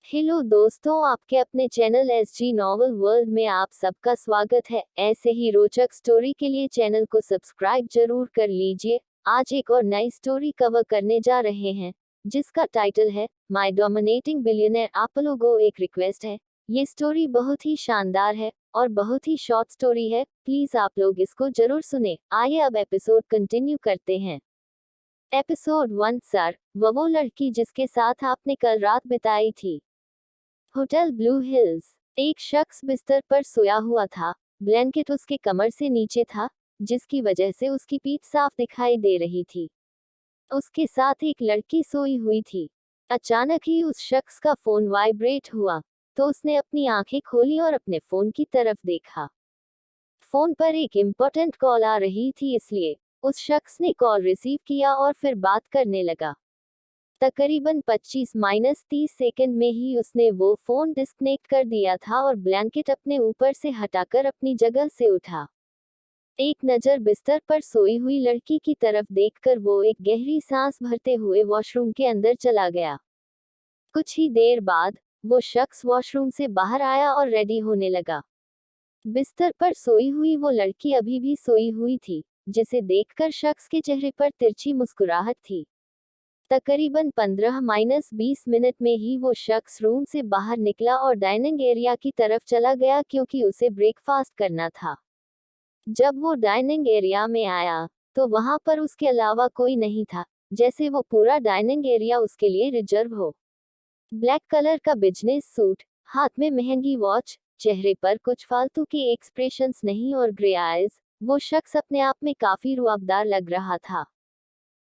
Hello दोस्तों, आपके अपने चैनल एसजी नॉवल वर्ल्ड में आप सबका स्वागत है। ऐसे ही रोचक स्टोरी के लिए चैनल को सब्सक्राइब जरूर कर लीजिए। आज एक और नई स्टोरी कवर करने जा रहे हैं, जिसका टाइटल है माय डोमिनेटिंग बिलियनर अपोलो गो। एक रिक्वेस्ट है, ये स्टोरी बहुत ही शानदार है और बहुत ही शॉर्ट स्टोरी है। प्लीज आप लोग इसको जरूर सुने। आइए अब एपिसोड कंटिन्यू करते हैं। एपिसोड 1। सर, वो लड़की जिसके साथ आपने कल रात बिताई थी। Hotel blue hills. एक शख्स बिस्तर पर सोया हुआ था। ब्लैंकेट उसके कमर से नीचे था, जिसकी वजह से उसकी पीठ साफ दिखाई दे रही थी। उसके साथ एक लड़की सोई हुई थी। अचानक ही उस शख्स का फोन वाइब्रेट हुआ, तो उसने अपनी आंखें खोली और अपने फोन की तरफ देखा। फोन पर एक इम्पोर्टेंट कॉल आ रही थी, इसलिए उस शख्स ने कॉल रिसीव किया और फिर बात करने लगा। तकरीबन 25-30 सेकंड में ही उसने वो फोन डिस्कनेक्ट कर दिया था और ब्लैंकेट अपने ऊपर से हटाकर अपनी जगह से उठा। एक नज़र बिस्तर पर सोई हुई लड़की की तरफ देखकर वो एक गहरी सांस भरते हुए वॉशरूम के अंदर चला गया। कुछ ही देर बाद वो शख्स वॉशरूम से बाहर आया और रेडी होने लगा। बिस्तर पर सोई हुई वो लड़की अभी भी सोई हुई थी, जिसे देखकर शख्स के चेहरे पर तिरछी मुस्कुराहट थी। तकरीबन 15-20 मिनट में ही वो शख्स रूम से बाहर निकला और डाइनिंग एरिया की तरफ चला गया, क्योंकि उसे ब्रेकफास्ट करना था। जब वो डाइनिंग एरिया में आया, तो वहां पर उसके अलावा कोई नहीं था, जैसे वो पूरा डाइनिंग एरिया उसके लिए रिजर्व हो। ब्लैक कलर का बिजनेस सूट, हाथ में महंगी वॉच, चेहरे पर कुछ फालतू के एक्सप्रेशंस नहीं और ग्रे आइज, वो शख्स अपने आप में काफी रुआबदार लग रहा था।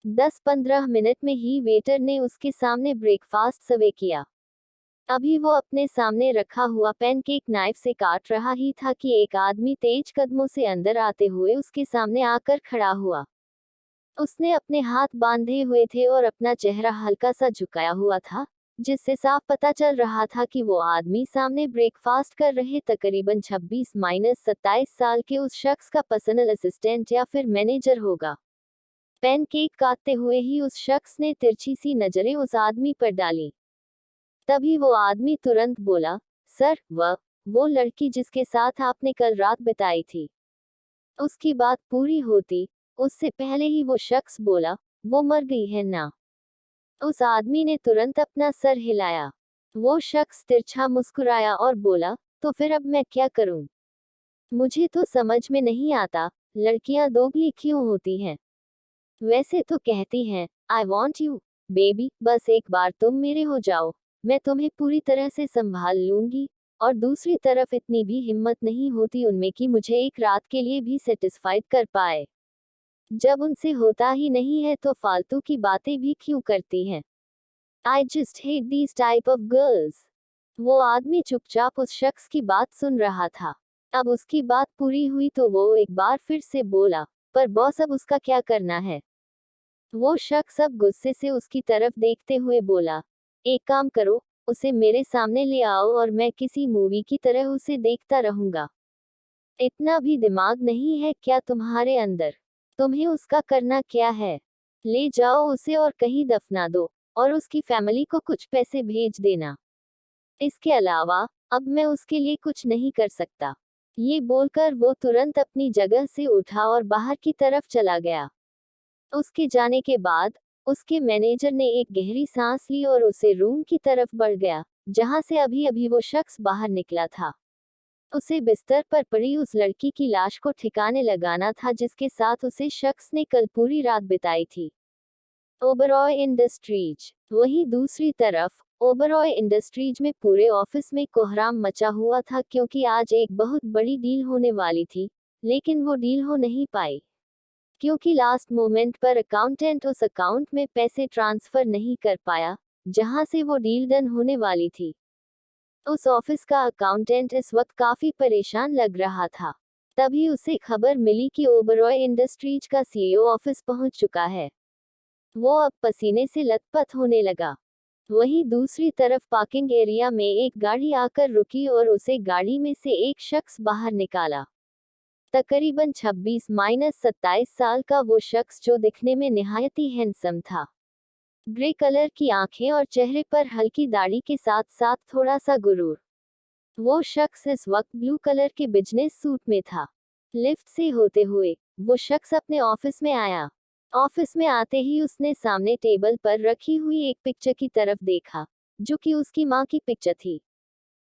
10-15 मिनट में ही वेटर ने उसके सामने ब्रेकफास्ट सर्व किया। अभी वो अपने सामने रखा हुआ पैनकेक नाइफ से काट रहा ही था कि एक आदमी तेज कदमों से अंदर आते हुए उसके सामने आकर खड़ा हुआ। उसने अपने हाथ बांधे हुए थे और अपना चेहरा हल्का सा झुकाया हुआ था, जिससे साफ पता चल रहा था कि वो आदमी सामने ब्रेकफास्ट कर रहे तकरीबन 26-27 साल के उस शख्स का पर्सनल असिस्टेंट या फिर मैनेजर होगा। पैनकेक काटते हुए ही उस शख्स ने तिरछी सी नजरें उस आदमी पर डाली। तभी वो आदमी तुरंत बोला, सर, वो लड़की जिसके साथ आपने कल रात बिताई थी। उसकी बात पूरी होती उससे पहले ही वो शख्स बोला, वो मर गई है ना। उस आदमी ने तुरंत अपना सर हिलाया। वो शख्स तिरछा मुस्कुराया और बोला, तो फिर अब मैं क्या करूं? मुझे तो समझ में नहीं आता, लड़कियां दोगली क्यों होती हैं। वैसे तो कहती हैं, आई वॉन्ट यू बेबी, बस एक बार तुम मेरे हो जाओ, मैं तुम्हें पूरी तरह से संभाल लूंगी। और दूसरी तरफ इतनी भी हिम्मत नहीं होती उनमें कि मुझे एक रात के लिए भी सेटिस्फाइड कर पाए। जब उनसे होता ही नहीं है तो फालतू की बातें भी क्यों करती हैं। I just hate these type of girls. वो आदमी चुपचाप उस शख्स की बात सुन रहा था। अब उसकी बात पूरी हुई तो वो एक बार फिर से बोला, पर बॉस, अब उसका क्या करना है? वो शख्स अब गुस्से से उसकी तरफ देखते हुए बोला, एक काम करो, उसे मेरे सामने ले आओ और मैं किसी मूवी की तरह उसे देखता रहूंगा। इतना भी दिमाग नहीं है क्या तुम्हारे अंदर? तुम्हें उसका करना क्या है? ले जाओ उसे और कहीं दफना दो, और उसकी फैमिली को कुछ पैसे भेज देना। इसके अलावा अब मैं उसके लिए कुछ नहीं कर सकता। ये बोलकर वो तुरंत अपनी जगह से उठा और बाहर की तरफ चला गया। उसके जाने के बाद उसके मैनेजर ने एक गहरी सांस ली और उसे रूम की तरफ बढ़ गया, जहां से अभी अभी वो शख्स बाहर निकला था। उसे बिस्तर पर पड़ी उस लड़की की लाश को ठिकाने लगाना था, जिसके साथ उसे शख्स ने कल पूरी रात बिताई थी। ओबरॉय इंडस्ट्रीज। वहीं दूसरी तरफ ओबरॉय इंडस्ट्रीज में पूरे ऑफिस में कोहराम मचा हुआ था, क्योंकि आज एक बहुत बड़ी डील होने वाली थी, लेकिन वो डील हो नहीं पाई, क्योंकि लास्ट मोमेंट पर अकाउंटेंट उस अकाउंट में पैसे ट्रांसफर नहीं कर पाया, जहां से वो डील डन होने वाली थी। उस ऑफिस का अकाउंटेंट इस वक्त काफी परेशान लग रहा था। तभी उसे खबर मिली कि ओबरॉय इंडस्ट्रीज का सीईओ ऑफिस पहुंच चुका है। वो अब पसीने से लथपथ होने लगा। वहीं दूसरी तरफ पार्किंग एरिया में एक गाड़ी आकर रुकी और उसे गाड़ी में से एक शख्स बाहर निकाला। तकरीबन 26-27 साल का वो शख्स, जो दिखने में निहायत ही हैंडसम था। ग्रे कलर की आंखें और चेहरे पर हल्की दाढ़ी के साथ साथ थोड़ा सा गुरूर। वो शख्स इस वक्त ब्लू कलर के बिजनेस सूट में था। लिफ्ट से होते हुए वो शख्स अपने ऑफिस में आया। ऑफिस में आते ही उसने सामने टेबल पर रखी हुई एक पिक्चर की तरफ देखा, जो कि उसकी माँ की पिक्चर थी।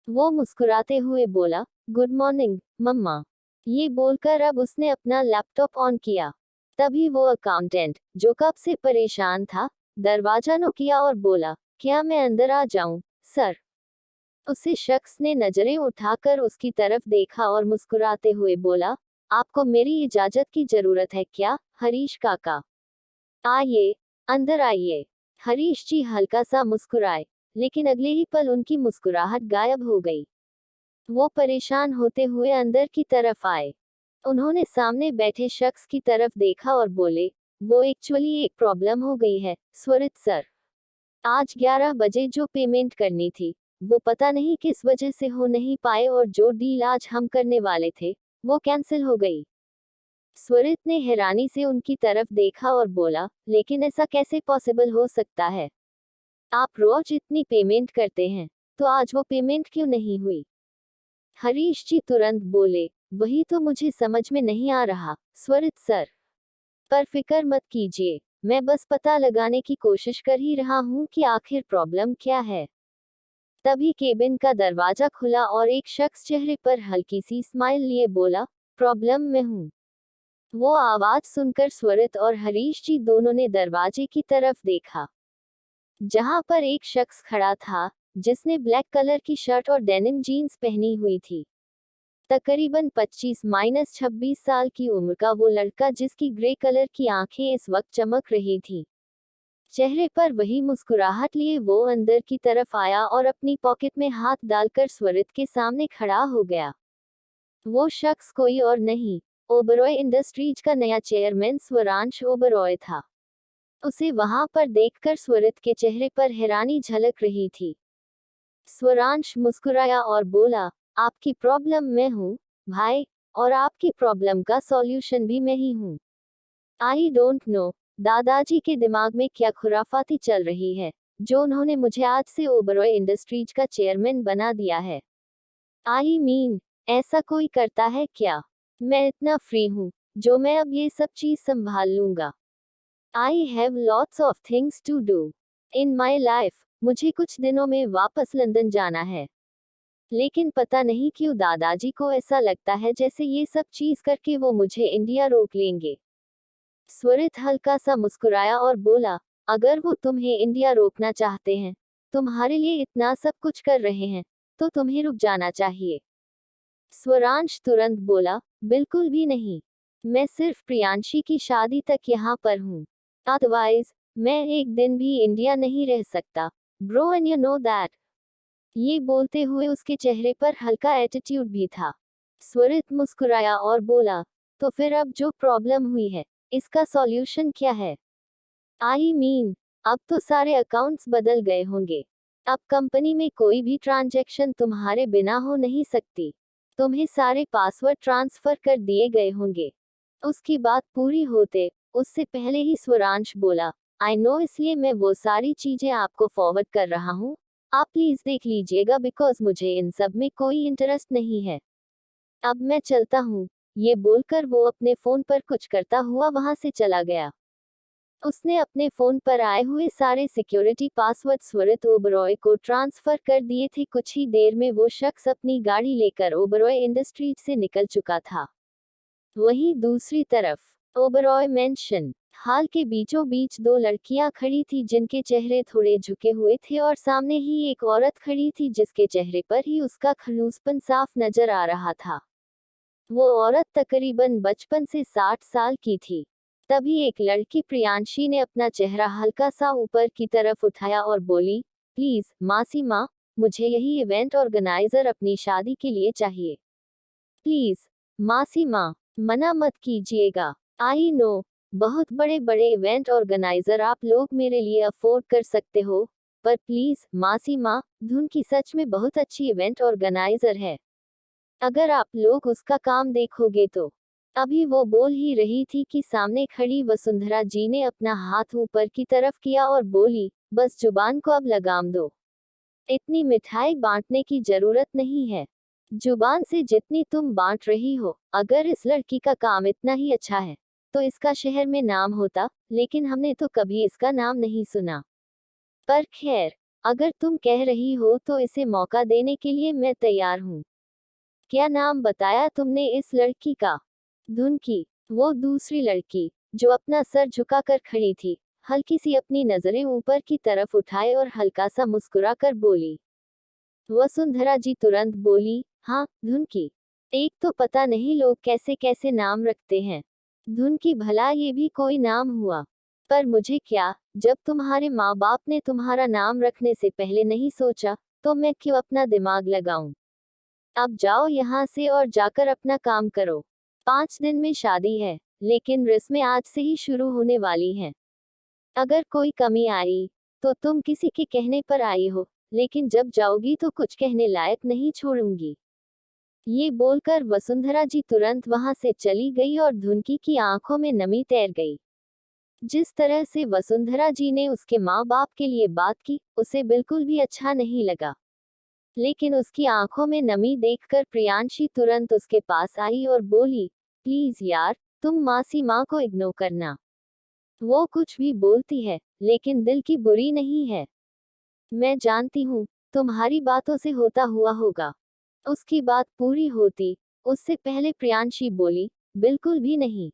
वो मुस्कुराते हुए बोला, गुड मॉर्निंग मम्मा। ये बोलकर अब उसने अपना लैपटॉप ऑन किया। तभी वो अकाउंटेंट, जो कब से परेशान था, दरवाजा नॉक किया और बोला, क्या मैं अंदर आ जाऊं, सर? उसी शख्स ने नजरें उठाकर उसकी तरफ देखा और मुस्कुराते हुए बोला, आपको मेरी इजाजत की जरूरत है क्या, हरीश काका? आइए, अंदर आइए। हरीश जी हल्का सा मुस्कुराए, लेकिन अगले ही पल उनकी मुस्कुराहट गायब हो गई। वो परेशान होते हुए अंदर की तरफ आए। उन्होंने सामने बैठे शख्स की तरफ देखा और बोले, वो एक्चुअली एक प्रॉब्लम हो गई है, स्वरित सर। आज 11 बजे जो पेमेंट करनी थी, वो पता नहीं किस वजह से हो नहीं पाए और जो डील आज हम करने वाले थे, वो कैंसिल हो गई। स्वरित ने हैरानी से उनकी तरफ देखा और बोला, लेकिन ऐसा कैसे पॉसिबल हो सकता है? आप रोज इतनी पेमेंट करते हैं, तो आज वो पेमेंट क्यों नहीं हुई? हरीश जी तुरंत बोले, वही तो मुझे समझ में नहीं आ रहा, स्वरित सर। पर फिक्र मत कीजिए, मैं बस पता लगाने की कोशिश कर ही रहा हूँ कि आखिर प्रॉब्लम क्या है। तभी केबिन का दरवाजा खुला और एक शख्स चेहरे पर हल्की सी स्माइल लिए बोला, प्रॉब्लम में हूँ। वो आवाज सुनकर स्वरित और हरीश जी दोनों ने दरवाजे की तरफ देखा, जहां पर एक शख्स खड़ा था, जिसने ब्लैक कलर की शर्ट और डेनिम जीन्स पहनी हुई थी। तकरीबन 25-26 साल की उम्र का वो लड़का, जिसकी ग्रे कलर की आंखें इस वक्त चमक रही थी। चेहरे पर वही मुस्कुराहट लिए वो अंदर की तरफ आया और अपनी पॉकेट में हाथ डालकर स्वरित के सामने खड़ा हो गया। वो शख्स कोई और नहीं, ओबरॉय इंडस्ट्रीज का नया चेयरमैन स्वरांश ओबरॉय था। उसे वहां पर देखकर स्वरित के चेहरे पर हैरानी झलक रही थी। स्वरांश मुस्कुराया और बोला, आपकी प्रॉब्लम मैं हूँ, भाई, और आपकी प्रॉब्लम का सॉल्यूशन भी मैं ही हूँ। आई डोंट नो, दादाजी के दिमाग में क्या खुराफाती चल रही है, जो उन्होंने मुझे आज से ओबरॉय इंडस्ट्रीज का चेयरमैन बना दिया है। आई मीन, ऐसा कोई करता है क्या? मैं इतना फ्री हूँ, जो मैं अब ये सब चीज संभाल लूंगा। I have lots of things to do in my life. मुझे कुछ दिनों में वापस लंदन जाना है। लेकिन पता नहीं क्यों दादाजी को ऐसा लगता है जैसे ये सब चीज करके वो मुझे इंडिया रोक लेंगे। स्वरित हल्का सा मुस्कुराया और बोला, अगर वो तुम्हें इंडिया रोकना चाहते हैं, तुम्हारे लिए इतना सब कुछ कर रहे हैं, तो तुम्हें रुक जाना चाहिए। स्वरांश तुरंत बोला, बिल्कुल भी नहीं। मैं सिर्फ प्रियांशी की शादी तक यहाँ पर हूँ। अदरवाइज, मैं एक दिन भी इंडिया नहीं रह सकता, bro, and you know that. ये बोलते हुए उसके चेहरे पर हल्का एटीट्यूड भी था। स्वरित मुस्कुराया और बोला, तो फिर अब जो प्रॉब्लम हुई है, इसका सॉल्यूशन क्या है? आई मीन, अब तो सारे अकाउंट्स बदल गए होंगे। अब कंपनी में कोई भी ट्रांजैक्शन तुम्हारे बिना हो नहीं सकती। तुम्हें सारे पासवर्ड ट्रांसफर कर दिए गए होंगे। उसकी बात पूरी होते उससे पहले ही स्वरांश बोला, आई नो, इसलिए मैं वो सारी चीजें आपको फॉरवर्ड कर रहा हूँ। आप प्लीज देख लीजिएगा, बिकॉज मुझे इन सब में कोई इंटरेस्ट नहीं है। अब मैं चलता हूँ। ये बोलकर वो अपने फोन पर कुछ करता हुआ वहां से चला गया। उसने अपने फोन पर आए हुए सारे सिक्योरिटी पासवर्ड स्वरित ओबरॉय को ट्रांसफर कर दिए थे। कुछ ही देर में वो शख्स अपनी गाड़ी लेकर ओबरॉय इंडस्ट्रीज से निकल चुका था। वहीं दूसरी तरफ ओबरॉय मेंशन हाल के बीचों बीच दो लड़कियां खड़ी थी, जिनके चेहरे थोड़े झुके हुए थे, और सामने ही एक औरत खड़ी थी, जिसके चेहरे पर ही उसका खड़ूसपन साफ नजर आ रहा था। वो औरत तकरीबन 55 से 60 साल की थी। तभी एक लड़की प्रियांशी ने अपना चेहरा हल्का सा ऊपर की तरफ उठाया और बोली, प्लीज मासी माँ, मुझे यही इवेंट ऑर्गेनाइजर अपनी शादी के लिए चाहिए। प्लीज मासी माँ, मना मत कीजिएगा। आई नो, बहुत बड़े बड़े इवेंट ऑर्गेनाइजर आप लोग मेरे लिए अफोर्ड कर सकते हो, पर प्लीज मासी माँ, धुन की सच में बहुत अच्छी इवेंट ऑर्गेनाइजर है। अगर आप लोग उसका काम देखोगे तो अभी वो बोल ही रही थी कि सामने खड़ी वसुंधरा जी ने अपना हाथ ऊपर की तरफ किया और बोली, बस जुबान को अब लगाम दो। इतनी मिठाई बांटने की जरूरत नहीं है। जुबान से जितनी तुम बांट रही हो, अगर इस लड़की का काम इतना ही अच्छा है तो इसका शहर में नाम होता, लेकिन हमने तो कभी इसका नाम नहीं सुना। पर खैर, अगर तुम कह रही हो तो इसे मौका देने के लिए मैं तैयार हूँ। क्या नाम बताया तुमने इस लड़की का? धुनकी, वो दूसरी लड़की जो अपना सर झुकाकर खड़ी थी, हल्की सी अपनी नजरें ऊपर की तरफ उठाए और हल्का सा मुस्कुराकर बोली। वसुंधरा जी तुरंत बोली, हाँ, धुनकी। एक तो पता नहीं लोग कैसे कैसे नाम रखते हैं। धुनकी, भला ये भी कोई नाम हुआ? पर मुझे क्या, जब तुम्हारे माँ बाप ने तुम्हारा नाम रखने से पहले नहीं सोचा, तो मैं क्यों अपना दिमाग लगाऊं? अब जाओ यहाँ से और जाकर अपना काम करो। 5 दिन में शादी है, लेकिन रस्में आज से ही शुरू होने वाली हैं। अगर कोई कमी आई तो तुम किसी के कहने पर आई हो, लेकिन जब जाओगी तो कुछ कहने लायक नहीं छोड़ूंगी। ये बोलकर वसुंधरा जी तुरंत वहां से चली गई और धुनकी की आंखों में नमी तैर गई। जिस तरह से वसुंधरा जी ने उसके माँ बाप के लिए बात की, उसे बिल्कुल भी अच्छा नहीं लगा। लेकिन उसकी आंखों में नमी देखकर प्रियांशी तुरंत उसके पास आई और बोली, प्लीज यार, तुम मासी माँ को इग्नोर करना। वो कुछ भी बोलती है, लेकिन दिल की बुरी नहीं है। मैं जानती हूँ, तुम्हारी बातों से होता हुआ होगा। उसकी बात पूरी होती उससे पहले प्रियांशी बोली, बिल्कुल भी नहीं।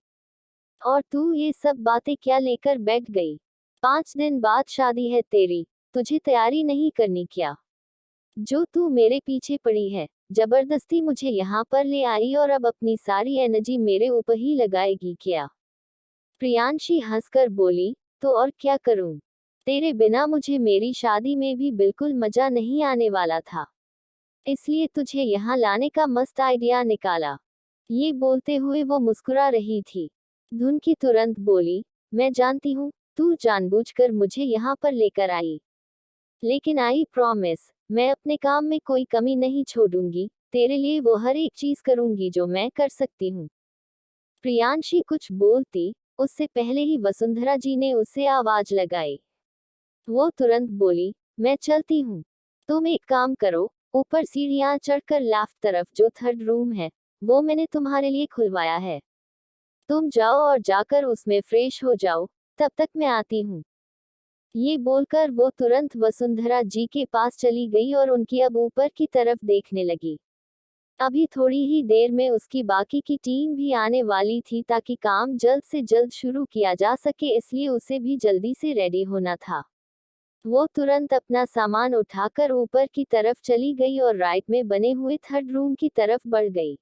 और तू ये सब बातें क्या लेकर बैठ गई? 5 दिन बाद शादी है तेरी, तुझे तैयारी नहीं करनी क्या? जो तू मेरे पीछे पड़ी है, जबरदस्ती मुझे यहाँ पर ले आई और अब अपनी सारी एनर्जी मेरे ऊपर ही लगाएगी क्या? प्रियांशी हंसकर बोली, तो और क्या करूं? तेरे बिना मुझे मेरी शादी में भी बिल्कुल मजा नहीं आने वाला था, इसलिए तुझे यहाँ लाने का मस्त आइडिया निकाला। ये बोलते हुए वो मुस्कुरा रही थी। धुनकी तुरंत बोली, मैं जानती हूँ, तू जानबूझकर मुझे यहाँ पर लेकर आई। लेकिन आई प्रॉमिस, मैं अपने काम में कोई कमी नहीं छोड़ूंगी, तेरे लिए वो हर एक चीज करूंगी जो मैं कर सकती हूँ। प्रियांशी कुछ बोलती उससे पहले ही वसुंधरा जी ने उसे आवाज लगाई। वो तुरंत बोली, मैं चलती हूँ। तुम एक काम करो, ऊपर सीढ़ियां चढ़कर लेफ्ट तरफ जो 3rd रूम है, वो मैंने तुम्हारे लिए खुलवाया है। तुम जाओ और जाकर उसमें फ्रेश हो जाओ, तब तक मैं आती हूँ। ये बोलकर वो तुरंत वसुंधरा जी के पास चली गई और उनकी अब ऊपर की तरफ देखने लगी। अभी थोड़ी ही देर में उसकी बाकी की टीम भी आने वाली थी ताकि काम जल्द से जल्द शुरू किया जा सके, इसलिए उसे भी जल्दी से रेडी होना था। वो तुरंत अपना सामान उठाकर ऊपर की तरफ चली गई और राइट में बने हुए 3rd रूम की तरफ बढ़ गई।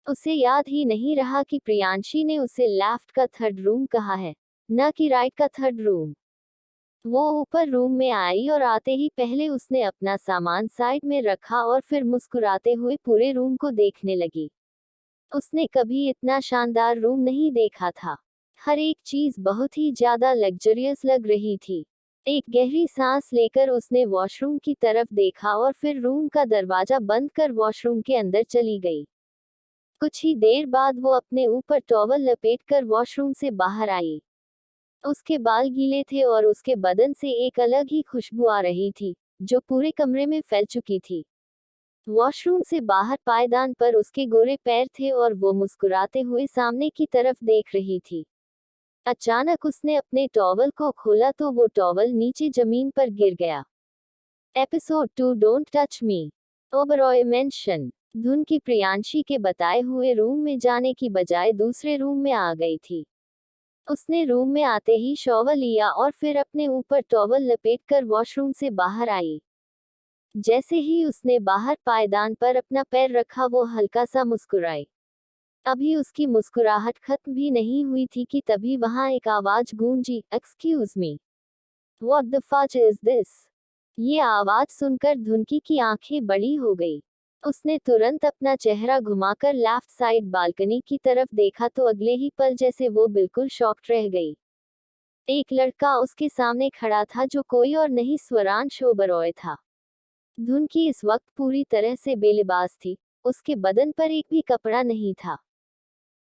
उसे याद ही नहीं रहा कि प्रियांशी ने उसे लेफ्ट का 3rd रूम कहा है, न कि राइट का 3rd रूम। वो ऊपर रूम में आई और आते ही पहले उसने अपना सामान साइड में रखा और फिर मुस्कुराते हुए पूरे रूम को देखने लगी। उसने कभी इतना शानदार रूम नहीं देखा था। हर एक चीज बहुत ही ज्यादा लग्जरियस लग रही थी। एक गहरी सांस लेकर उसने वॉशरूम की तरफ देखा और फिर रूम का दरवाजा बंद कर वॉशरूम के अंदर चली गई। कुछ ही देर बाद वो अपने ऊपर टॉवल लपेटकर वॉशरूम से बाहर आई। उसके बाल गीले थे और उसके बदन से एक अलग ही खुशबू आ रही थी, जो पूरे कमरे में फैल चुकी थी। वॉशरूम से बाहर पायदान पर उसके गोरे पैर थे और वो मुस्कुराते हुए सामने की तरफ देख रही थी। अचानक उसने अपने टॉवल को खोला तो वो टॉवल नीचे जमीन पर गिर गया। Episode 2 don't touch me. Oberoi mention. धुन की प्रियांशी के बताए हुए रूम में जाने की बजाय दूसरे रूम में आ गई थी। उसने रूम में आते ही शॉवर लिया और फिर अपने ऊपर टॉवल लपेटकर वॉशरूम से बाहर आई। जैसे ही उसने बाहर पायदान पर अपना पैर रखा वो हल्का सा मुस्कुराई। अभी उसकी मुस्कुराहट खत्म भी नहीं हुई थी कि तभी वहां एक आवाज गूंजी, excuse me, what the fuck is this? ये आवाज सुनकर धुनकी की आंखें बड़ी हो गई। उसने तुरंत अपना चेहरा घुमाकर लेफ्ट साइड बालकनी की तरफ देखा तो अगले ही पल जैसे वो बिल्कुल शॉक्ड रह गई। एक लड़का उसके सामने खड़ा था जो कोई और नहीं स्वरांश ओबरॉय था। धुनकी इस वक्त पूरी तरह से बेलिबास थी, उसके बदन पर एक भी कपड़ा नहीं था।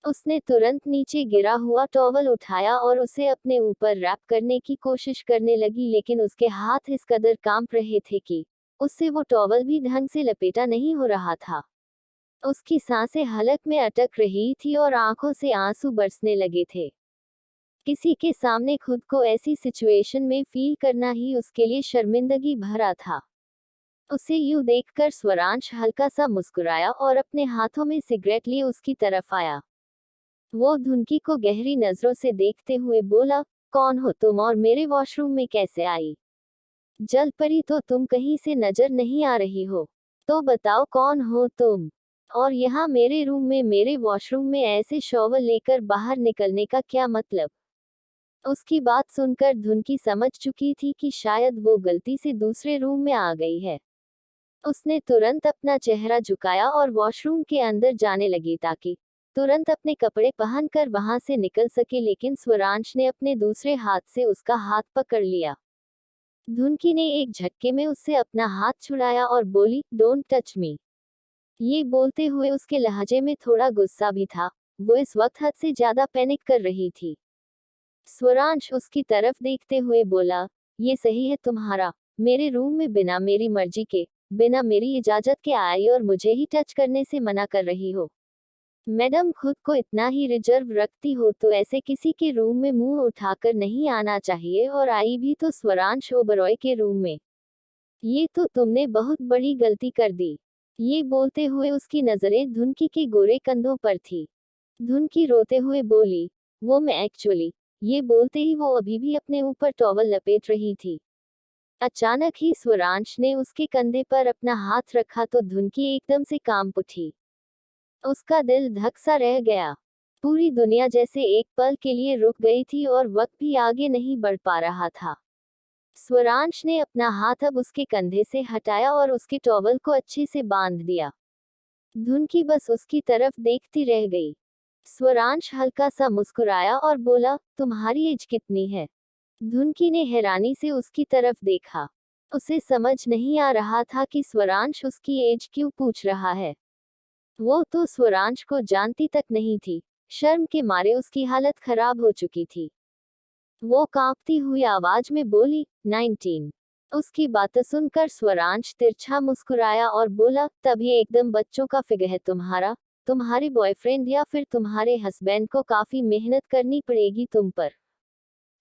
उसने तुरंत नीचे गिरा हुआ टॉवल उठाया और उसे अपने ऊपर रैप करने की कोशिश करने लगी, लेकिन उसके हाथ इस कदर कांप रहे थे कि उससे वो टॉवल भी ढंग से लपेटा नहीं हो रहा था। उसकी सांसें हलक में अटक रही थी और आंखों से आंसू बरसने लगे थे। किसी के सामने खुद को ऐसी सिचुएशन में फील करना ही उसके लिए शर्मिंदगी भरा था। उसे यूं देखकर स्वरांश हल्का सा मुस्कुराया और अपने हाथों में सिगरेट लिए उसकी तरफ आया। वो धुनकी को गहरी नजरों से देखते हुए बोला, कौन हो तुम और मेरे वॉशरूम में कैसे आई? जलपरी तो तुम कहीं से नजर नहीं आ रही हो। तो बताओ कौन हो तुम? और यहाँ मेरे रूम में, मेरे वॉशरूम में ऐसे शॉवर लेकर बाहर निकलने का क्या मतलब? उसकी बात सुनकर धुनकी समझ चुकी थी कि शायद वो गलती से दूसरे रूम में आ गई है। उसने तुरंत अपना चेहरा झुकाया और वॉशरूम के अंदर जाने लगी ताकि तुरंत अपने कपड़े पहनकर वहां से निकल सके, लेकिन स्वरांश ने अपने दूसरे हाथ से उसका हाथ पकड़ लिया। धुनकी ने एक झटके में उससे अपना हाथ छुड़ाया और बोली, डोंट टच मी। ये बोलते हुए उसके लहजे में थोड़ा गुस्सा भी था। वो इस वक्त हद से ज्यादा पैनिक कर रही थी। स्वरांश उसकी तरफ देखते हुए बोला, ये सही है तुम्हारा? मेरे रूम में बिना मेरी मर्जी के, बिना मेरी इजाजत के आई और मुझे ही टच करने से मना कर रही हो? मैडम, खुद को इतना ही रिजर्व रखती हो तो ऐसे किसी के रूम में मुंह उठाकर नहीं आना चाहिए, और आई भी तो स्वरांश ओबरॉय के रूम में। ये तो तुमने बहुत बड़ी गलती कर दी। ये बोलते हुए उसकी नजरें धुनकी के गोरे कंधों पर थी। धुनकी रोते हुए बोली, वो मैं एक्चुअली। ये बोलते ही वो अभी भी अपने ऊपर टॉवल लपेट रही थी। अचानक ही स्वरांश ने उसके कंधे पर अपना हाथ रखा तो धुनकी एकदम से कांप उठी। उसका दिल धक सा रह गया। पूरी दुनिया जैसे एक पल के लिए रुक गई थी और वक्त भी आगे नहीं बढ़ पा रहा था। स्वरांश ने अपना हाथ अब उसके कंधे से हटाया और उसके टॉवल को अच्छे से बांध दिया। धुनकी बस उसकी तरफ देखती रह गई। स्वरांश हल्का सा मुस्कुराया और बोला, तुम्हारी एज कितनी है? धुनकी ने हैरानी से उसकी तरफ देखा। उसे समझ नहीं आ रहा था कि स्वरांश उसकी एज क्यों पूछ रहा है। वो तो स्वरांश को जानती तक नहीं थी। शर्म के मारे उसकी हालत खराब हो चुकी थी। वो कांपती हुई आवाज में बोली, 19। उसकी बातें सुनकर स्वरांश तिरछा मुस्कुराया और बोला, तभी एकदम बच्चों का फिगर है तुम्हारा। तुम्हारे बॉयफ्रेंड या फिर तुम्हारे हस्बैंड को काफी मेहनत करनी पड़ेगी तुम पर।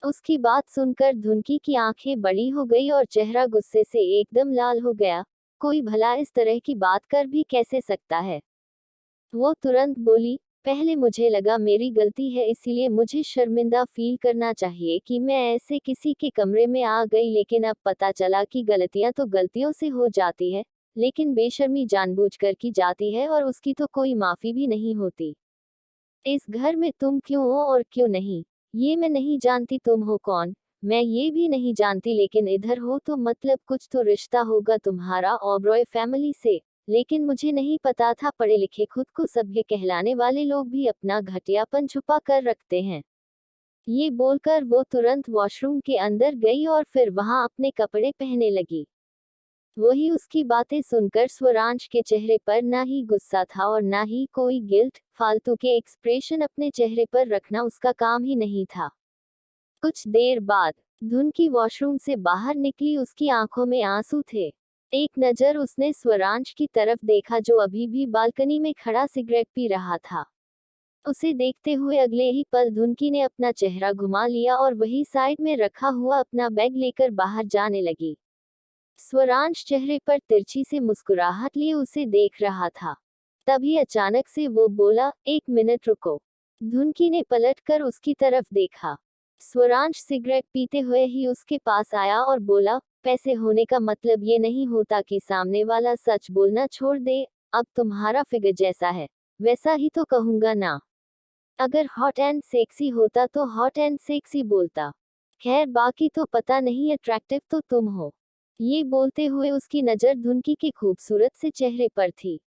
उसकी बात सुनकर धुनकी की आंखें बड़ी हो गई और चेहरा गुस्से से एकदम लाल हो गया। कोई भला इस तरह की बात कर भी कैसे सकता है? वो तुरंत बोली, पहले मुझे लगा मेरी गलती है, इसीलिए मुझे शर्मिंदा फील करना चाहिए कि मैं ऐसे किसी के कमरे में आ गई, लेकिन अब पता चला कि गलतियां तो गलतियों से हो जाती है, लेकिन बेशर्मी जानबूझकर की जाती है और उसकी तो कोई माफी भी नहीं होती। इस घर में तुम क्यों हो और क्यों नहीं, ये मैं नहीं जानती। तुम हो कौन, मैं ये भी नहीं जानती, लेकिन इधर हो तो मतलब कुछ तो रिश्ता होगा तुम्हारा ओबरॉय फैमिली से। लेकिन मुझे नहीं पता था पढ़े लिखे खुद को सभ्य कहलाने वाले लोग भी अपना घटियापन छुपा कर रखते हैं। ये बोलकर वो तुरंत वॉशरूम के अंदर गई और फिर वहां अपने कपड़े पहनने लगी। वही उसकी बातें सुनकर स्वरांश के चेहरे पर ना ही गुस्सा था और ना ही कोई गिल्ट। फालतू के एक्सप्रेशन अपने चेहरे पर रखना उसका काम ही नहीं था। कुछ देर बाद धुनकी वॉशरूम से बाहर निकली। उसकी आंखों में आंसू थे। एक नजर उसने स्वरांश की तरफ देखा जो अभी भी बालकनी में खड़ा सिगरेट पी रहा था। उसे देखते हुए अगले ही पल धुनकी ने अपना चेहरा घुमा लिया और वही साइड में रखा हुआ अपना बैग लेकर बाहर जाने लगी। स्वरांश चेहरे पर तिरछी से मुस्कुराहट लिए उसे देख रहा था। तभी अचानक से वो बोला, एक मिनट रुको। धुनकी ने पलटकर उसकी तरफ देखा। स्वरांश सिगरेट पीते हुए ही उसके पास आया और बोला, पैसे होने का मतलब ये नहीं होता कि सामने वाला सच बोलना छोड़ दे। अब तुम्हारा फिगर जैसा है वैसा ही तो कहूंगा ना। अगर हॉट एंड सेक्सी होता तो हॉट एंड सेक्सी बोलता। खैर बाकी तो पता नहीं, अट्रैक्टिव तो तुम हो। ये बोलते हुए उसकी नजर धुनकी के खूबसूरत से चेहरे पर थी।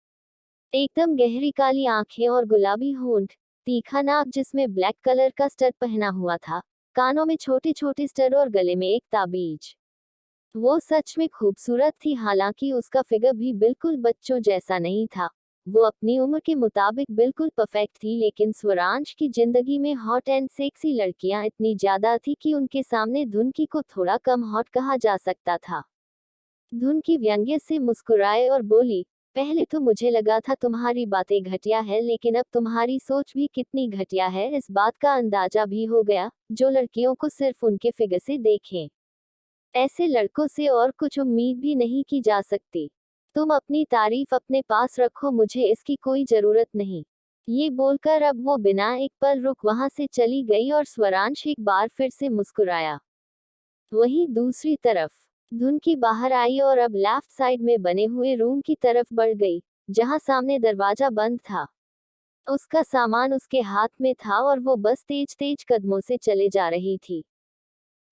एकदम गहरी काली आंखें और गुलाबी होंठ, तीखा नाक जिसमें ब्लैक कलर का स्टड पहना हुआ था, कानों में छोटे छोटे स्टड और गले में एक ताबीज। वो सच में खूबसूरत थी। हालांकि उसका फिगर भी बिल्कुल बच्चों जैसा नहीं था। वो अपनी उम्र के मुताबिक बिल्कुल परफेक्ट थी, लेकिन स्वरांश की जिंदगी में हॉट एंड सेक्सी लड़कियां इतनी ज्यादा थी कि उनके सामने धुनकी को थोड़ा कम हॉट कहा जा सकता था। धुनकी व्यंग्य से मुस्कुराए और बोली, पहले तो मुझे लगा था तुम्हारी बातें घटिया है, लेकिन अब तुम्हारी सोच भी कितनी घटिया है इस बात का अंदाजा भी हो गया, जो लड़कियों को सिर्फ उनके फिगर से देखें। ऐसे लड़कों से और कुछ उम्मीद भी नहीं की जा सकती। तुम अपनी तारीफ अपने पास रखो, मुझे इसकी कोई जरूरत नहीं। ये बोलकर अब वो बिना एक पल रुक वहां से चली गई और स्वरांश एक बार फिर से मुस्कुराया। वहीं दूसरी तरफ धुनकी बाहर आई और अब लेफ्ट साइड में बने हुए रूम की तरफ बढ़ गई, जहां सामने दरवाजा बंद था। उसका सामान उसके हाथ में था और वो बस तेज तेज कदमों से चले जा रही थी।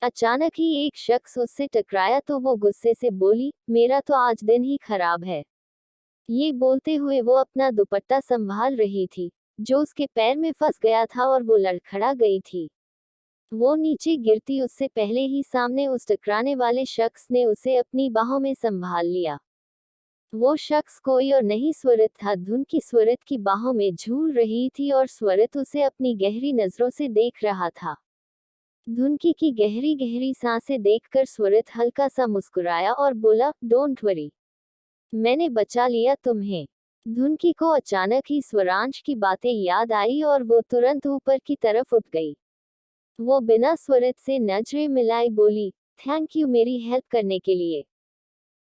अचानक ही एक शख्स उससे टकराया तो वो गुस्से से बोली, मेरा तो आज दिन ही खराब है। ये बोलते हुए वो अपना दुपट्टा संभाल रही थी, जो उसके पैर में फंस गया था और वो लड़खड़ा गई थी। वो नीचे गिरती उससे पहले ही सामने उस टकराने वाले शख्स ने उसे अपनी बाहों में संभाल लिया। वो शख्स कोई और नहीं स्वरित था। धुन की स्वरित की बाहों में झूल रही थी और स्वरित उसे अपनी गहरी नजरों से देख रहा था। धुनकी की गहरी गहरी सांसें देखकर स्वरित हल्का सा मुस्कुराया और बोला, डोंट वरी, मैंने बचा लिया तुम्हें। धुनकी को अचानक ही स्वरांश की बातें याद आई और वो तुरंत ऊपर की तरफ उठ गई। वो बिना स्वरित से नजरें मिलाई बोली, थैंक यू मेरी हेल्प करने के लिए।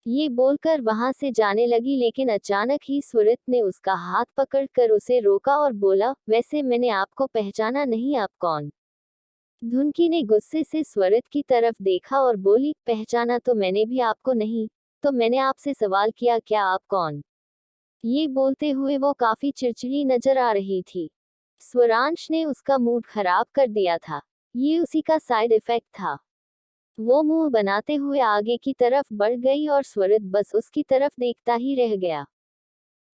ये बोलकर वहां से जाने लगी, लेकिन अचानक ही स्वरित ने उसका हाथ पकड़कर उसे रोका और बोला, वैसे मैंने आपको पहचाना नहीं, आप कौन? धुनकी ने गुस्से से स्वरित की तरफ देखा और बोली, पहचाना तो मैंने भी आपको नहीं, तो मैंने आपसे सवाल किया, क्या आप कौन? ये बोलते हुए वो काफी चिड़चिड़ी नजर आ रही थी। स्वरांश ने उसका मूड खराब कर दिया था। ये उसी का साइड इफेक्ट था। वो मुंह बनाते हुए आगे की तरफ बढ़ गई और स्वरित बस उसकी तरफ देखता ही रह गया।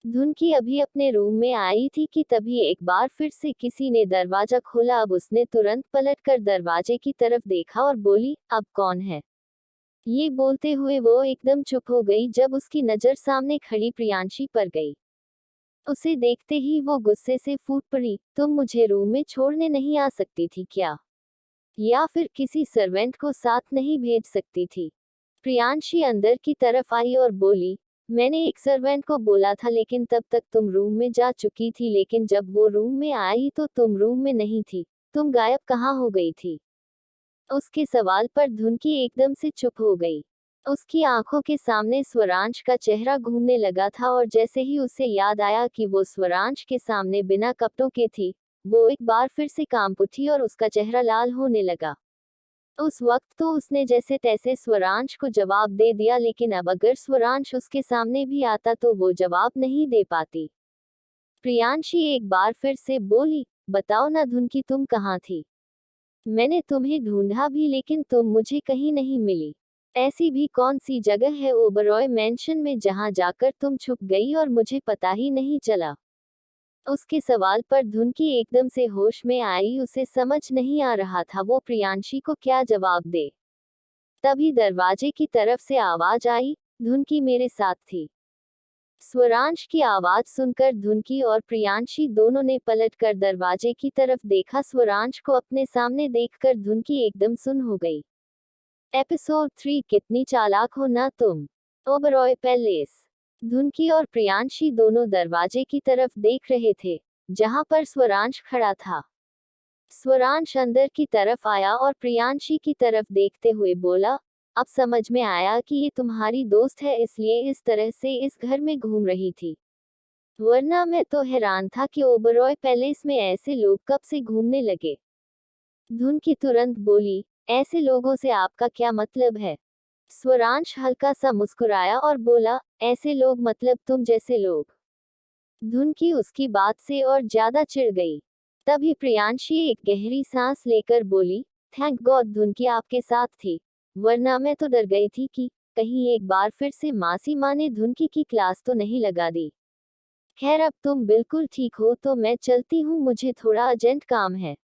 धुनकी अभी अपने रूम में आई थी कि तभी एक बार फिर से किसी ने दरवाजा खोला। अब उसने तुरंत पलटकर दरवाजे की तरफ देखा और बोली, अब कौन है? ये बोलते हुए वो एकदम चुप हो गई जब उसकी नजर सामने खड़ी प्रियांशी पर गई। उसे देखते ही वो गुस्से से फूट पड़ी, तुम मुझे रूम में छोड़ने नहीं आ सकती थी क्या? या फिर किसी सर्वेंट को साथ नहीं भेज सकती थी? प्रियांशी अंदर की तरफ आई और बोली, मैंने एक सर्वेंट को बोला था, लेकिन तब तक तुम रूम में जा चुकी थी, लेकिन जब वो रूम में आई तो तुम रूम में नहीं थी। तुम गायब कहाँ हो गई थी? उसके सवाल पर धुनकी एकदम से चुप हो गई। उसकी आंखों के सामने स्वरांश का चेहरा घूमने लगा था और जैसे ही उसे याद आया कि वो स्वरांश के सामने बिना कपड़ों के थी, वो एक बार फिर से कांप उठी और उसका चेहरा लाल होने लगा। उस वक्त तो उसने जैसे तैसे स्वरांश को जवाब दे दिया, लेकिन अब अगर स्वरांश उसके सामने भी आता तो वो जवाब नहीं दे पाती। प्रियांशी एक बार फिर से बोली, बताओ ना धुनकी, तुम कहाँ थी? मैंने तुम्हें ढूंढा भी, लेकिन तुम मुझे कहीं नहीं मिली। ऐसी भी कौन सी जगह है ओबरॉय मैंशन में जहां जाकर तुम छुप गई और मुझे पता ही नहीं चला? उसके सवाल पर धुनकी एकदम से होश में आई। उसे समझ नहीं आ रहा था वो प्रियांशी को क्या जवाब दे। तभी दरवाजे की तरफ से आवाज आई, धुनकी मेरे साथ थी। स्वरांश की आवाज सुनकर धुनकी और प्रियांशी दोनों ने पलटकर दरवाजे की तरफ देखा। स्वरांश को अपने सामने देखकर धुनकी एकदम सुन्न हो गई। एपिसोड 3, कितनी चालाक हो ना तुम। ओबरॉय पैलेस। धुनकी और प्रियांशी दोनों दरवाजे की तरफ देख रहे थे, जहां पर स्वरांश खड़ा था। स्वरांश अंदर की तरफ आया और प्रियांशी की तरफ देखते हुए बोला, अब समझ में आया कि ये तुम्हारी दोस्त है, इसलिए इस तरह से इस घर में घूम रही थी। वरना मैं तो हैरान था कि ओबरॉय पैलेस में ऐसे लोग कब से घूमने लगे। धुनकी तुरंत बोली, ऐसे लोगों से आपका क्या मतलब है? स्वरांश हल्का सा मुस्कुराया और बोला, ऐसे लोग मतलब तुम जैसे लोग। धुनकी उसकी बात से और ज्यादा चिढ़ गई। तभी प्रियांशी एक गहरी सांस लेकर बोली, थैंक गॉड धुनकी आपके साथ थी, वरना मैं तो डर गई थी कि कहीं एक बार फिर से मासी माँ ने धुनकी की क्लास तो नहीं लगा दी। खैर अब तुम बिल्कुल ठीक हो तो मैं चलती हूँ, मुझे थोड़ा अर्जेंट काम है।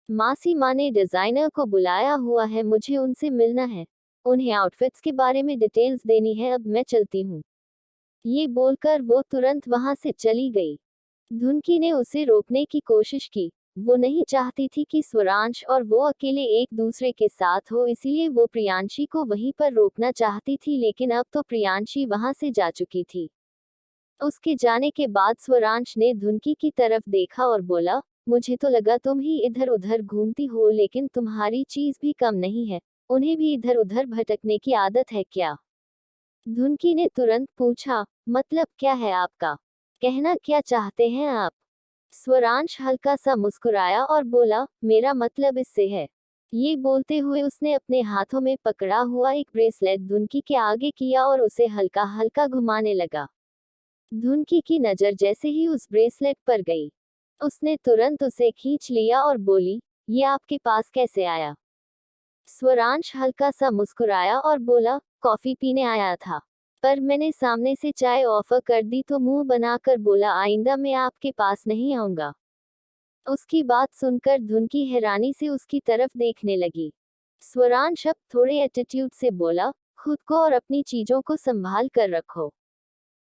मासी माँ ने डिजाइनर को बुलाया हुआ है, मुझे उनसे मिलना है। उन्हें आउटफिट्स के बारे में डिटेल्स देनी है, अब मैं चलती हूँ। ये बोलकर वो तुरंत वहां से चली गई। धुनकी ने उसे रोकने की कोशिश की। वो नहीं चाहती थी कि स्वरांश और वो अकेले एक दूसरे के साथ हो, इसीलिए वो प्रियांशी को वहीं पर रोकना चाहती थी, लेकिन अब तो प्रियांशी वहां से जा चुकी थी। उसके जाने के बाद स्वरांश ने धुनकी की तरफ देखा और बोला, मुझे तो लगा तुम ही इधर उधर घूमती हो, लेकिन तुम्हारी चीज भी कम नहीं है। उन्हें भी इधर उधर भटकने की आदत है क्या? धुनकी ने तुरंत पूछा, मतलब क्या है आपका? कहना क्या चाहते हैं आप? स्वरांश हल्का सा मुस्कुराया और बोला, मेरा मतलब इससे है। ये बोलते हुए उसने अपने हाथों में पकड़ा हुआ एक ब्रेसलेट धुनकी के आगे किया और उसे हल्का हल्का घुमाने लगा। धुनकी की नजर जैसे ही उस ब्रेसलेट पर गई, उसने तुरंत उसे खींच लिया और बोली, ये आपके पास कैसे आया? स्वरांश हल्का सा मुस्कुराया और बोला, कॉफी पीने आया था, पर मैंने सामने से चाय ऑफर कर दी तो मुंह बनाकर बोला, आइंदा मैं आपके पास नहीं आऊंगा। उसकी बात सुनकर धुनकी हैरानी से उसकी तरफ देखने लगी। स्वरांश अब थोड़े एटीट्यूड से बोला, खुद को और अपनी चीजों को संभाल कर रखो।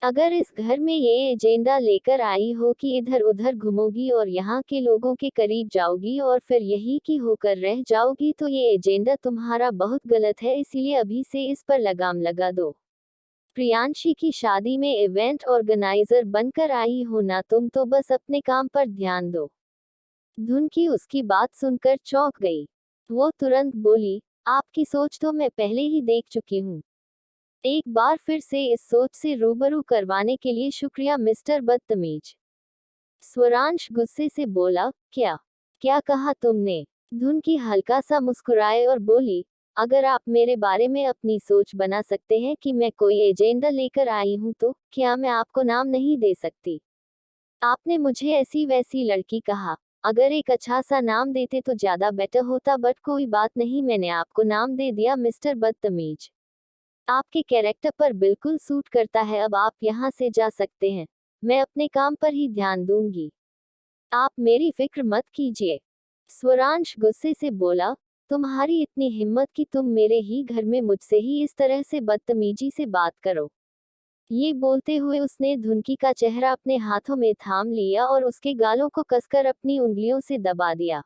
अगर इस घर में ये एजेंडा लेकर आई हो कि इधर उधर घूमोगी और यहाँ के लोगों के करीब जाओगी और फिर यही की होकर रह जाओगी, तो ये एजेंडा तुम्हारा बहुत गलत है, इसीलिए अभी से इस पर लगाम लगा दो। प्रियांशी की शादी में इवेंट ऑर्गेनाइजर बनकर आई हो ना तुम, तो बस अपने काम पर ध्यान दो। धुनकी उसकी बात सुनकर चौंक गई। वो तुरंत बोली, आपकी सोच तो मैं पहले ही देख चुकी हूँ। एक बार फिर से इस सोच से रूबरू करवाने के लिए शुक्रिया मिस्टर बदतमीज। स्वरांश गुस्से से बोला, क्या क्या कहा तुमने? धुनकी हल्का सा मुस्कुराए और बोली, अगर आप मेरे बारे में अपनी सोच बना सकते हैं कि मैं कोई एजेंडा लेकर आई हूं, तो क्या मैं आपको नाम नहीं दे सकती? आपने मुझे ऐसी वैसी लड़की कहा। अगर एक अच्छा सा नाम देते तो ज्यादा बेटर होता, बट कोई बात नहीं, मैंने आपको नाम दे दिया मिस्टर बदतमीज। आपके कैरेक्टर पर बिल्कुल सूट करता है, अब आप यहाँ से जा सकते हैं। मैं अपने काम पर ही ध्यान दूंगी। आप मेरी फिक्र मत कीजिए। स्वरांश गुस्से से बोला, तुम्हारी इतनी हिम्मत कि तुम मेरे ही घर में मुझसे ही इस तरह से बदतमीजी से बात करो। ये बोलते हुए उसने धुनकी का चेहरा अपने हाथों में थाम लिया और उसके गालों को कसकर अपनी उंगलियों से दबा दिया।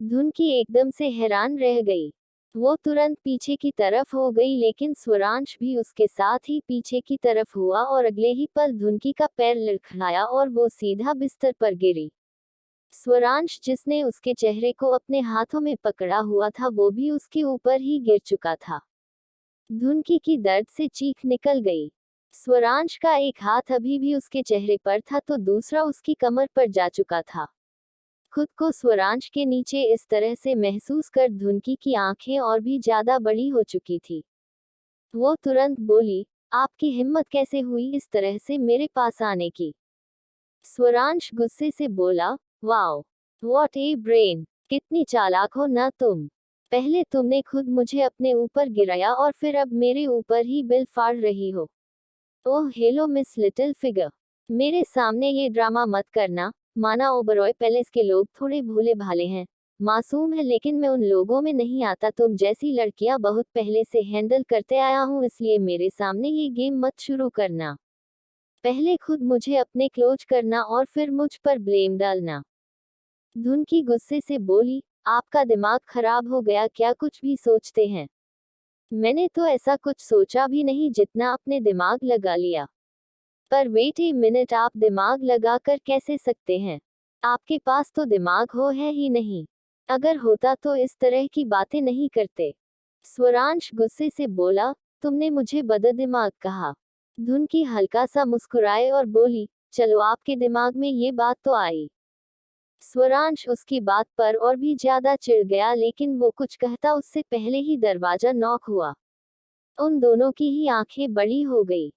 धुनकी एकदम से हैरान रह गई। वो तुरंत पीछे की तरफ हो गई, लेकिन स्वरांश भी उसके साथ ही पीछे की तरफ हुआ और अगले ही पल धुनकी का पैर लड़खड़ाया और वो सीधा बिस्तर पर गिरी। स्वरांश, जिसने उसके चेहरे को अपने हाथों में पकड़ा हुआ था, वो भी उसके ऊपर ही गिर चुका था। धुनकी की दर्द से चीख निकल गई। स्वरांश का एक हाथ अभी भी उसके चेहरे पर था तो दूसरा उसकी कमर पर जा चुका था। खुद को स्वरांश के नीचे इस तरह से महसूस कर धुनकी की आंखें और भी ज्यादा बड़ी हो चुकी थी। वो तुरंत बोली, आपकी हिम्मत कैसे हुई इस तरह से मेरे पास आने की? स्वरांश गुस्से से बोला, वाओ, व्हाट ए ब्रेन, कितनी चालाक हो ना तुम। पहले तुमने खुद मुझे अपने ऊपर गिराया और फिर अब मेरे ऊपर ही बिल फाड़ रही हो। Oh hello miss little figure, मेरे सामने ये ड्रामा मत करना। माना ओबरॉय पैलेस के लोग थोड़े भोले भाले हैं, मासूम है, लेकिन मैं उन लोगों में नहीं आता। तुम जैसी लड़कियां बहुत पहले से हैंडल करते आया हूं, इसलिए मेरे सामने ये गेम मत शुरू करना। पहले खुद मुझे अपने क्लोज करना और फिर मुझ पर ब्लेम डालना। धुनकी गुस्से से बोली, आपका दिमाग खराब हो गया क्या? कुछ भी सोचते हैं। मैंने तो ऐसा कुछ सोचा भी नहीं जितना आपने दिमाग लगा लिया। पर वेट ए मिनट, आप दिमाग लगा कर कैसे सकते हैं? आपके पास तो दिमाग हो है ही नहीं। अगर होता तो इस तरह की बातें नहीं करते। स्वरांश गुस्से से बोला, तुमने मुझे बददिमाग कहा। धुनकी हल्का सा मुस्कुराए और बोली, चलो आपके दिमाग में ये बात तो आई। स्वरांश उसकी बात पर और भी ज्यादा चिढ़ गया, लेकिन वो कुछ कहता उससे पहले ही दरवाजा नॉक हुआ। उन दोनों की ही आंखें बड़ी हो गई।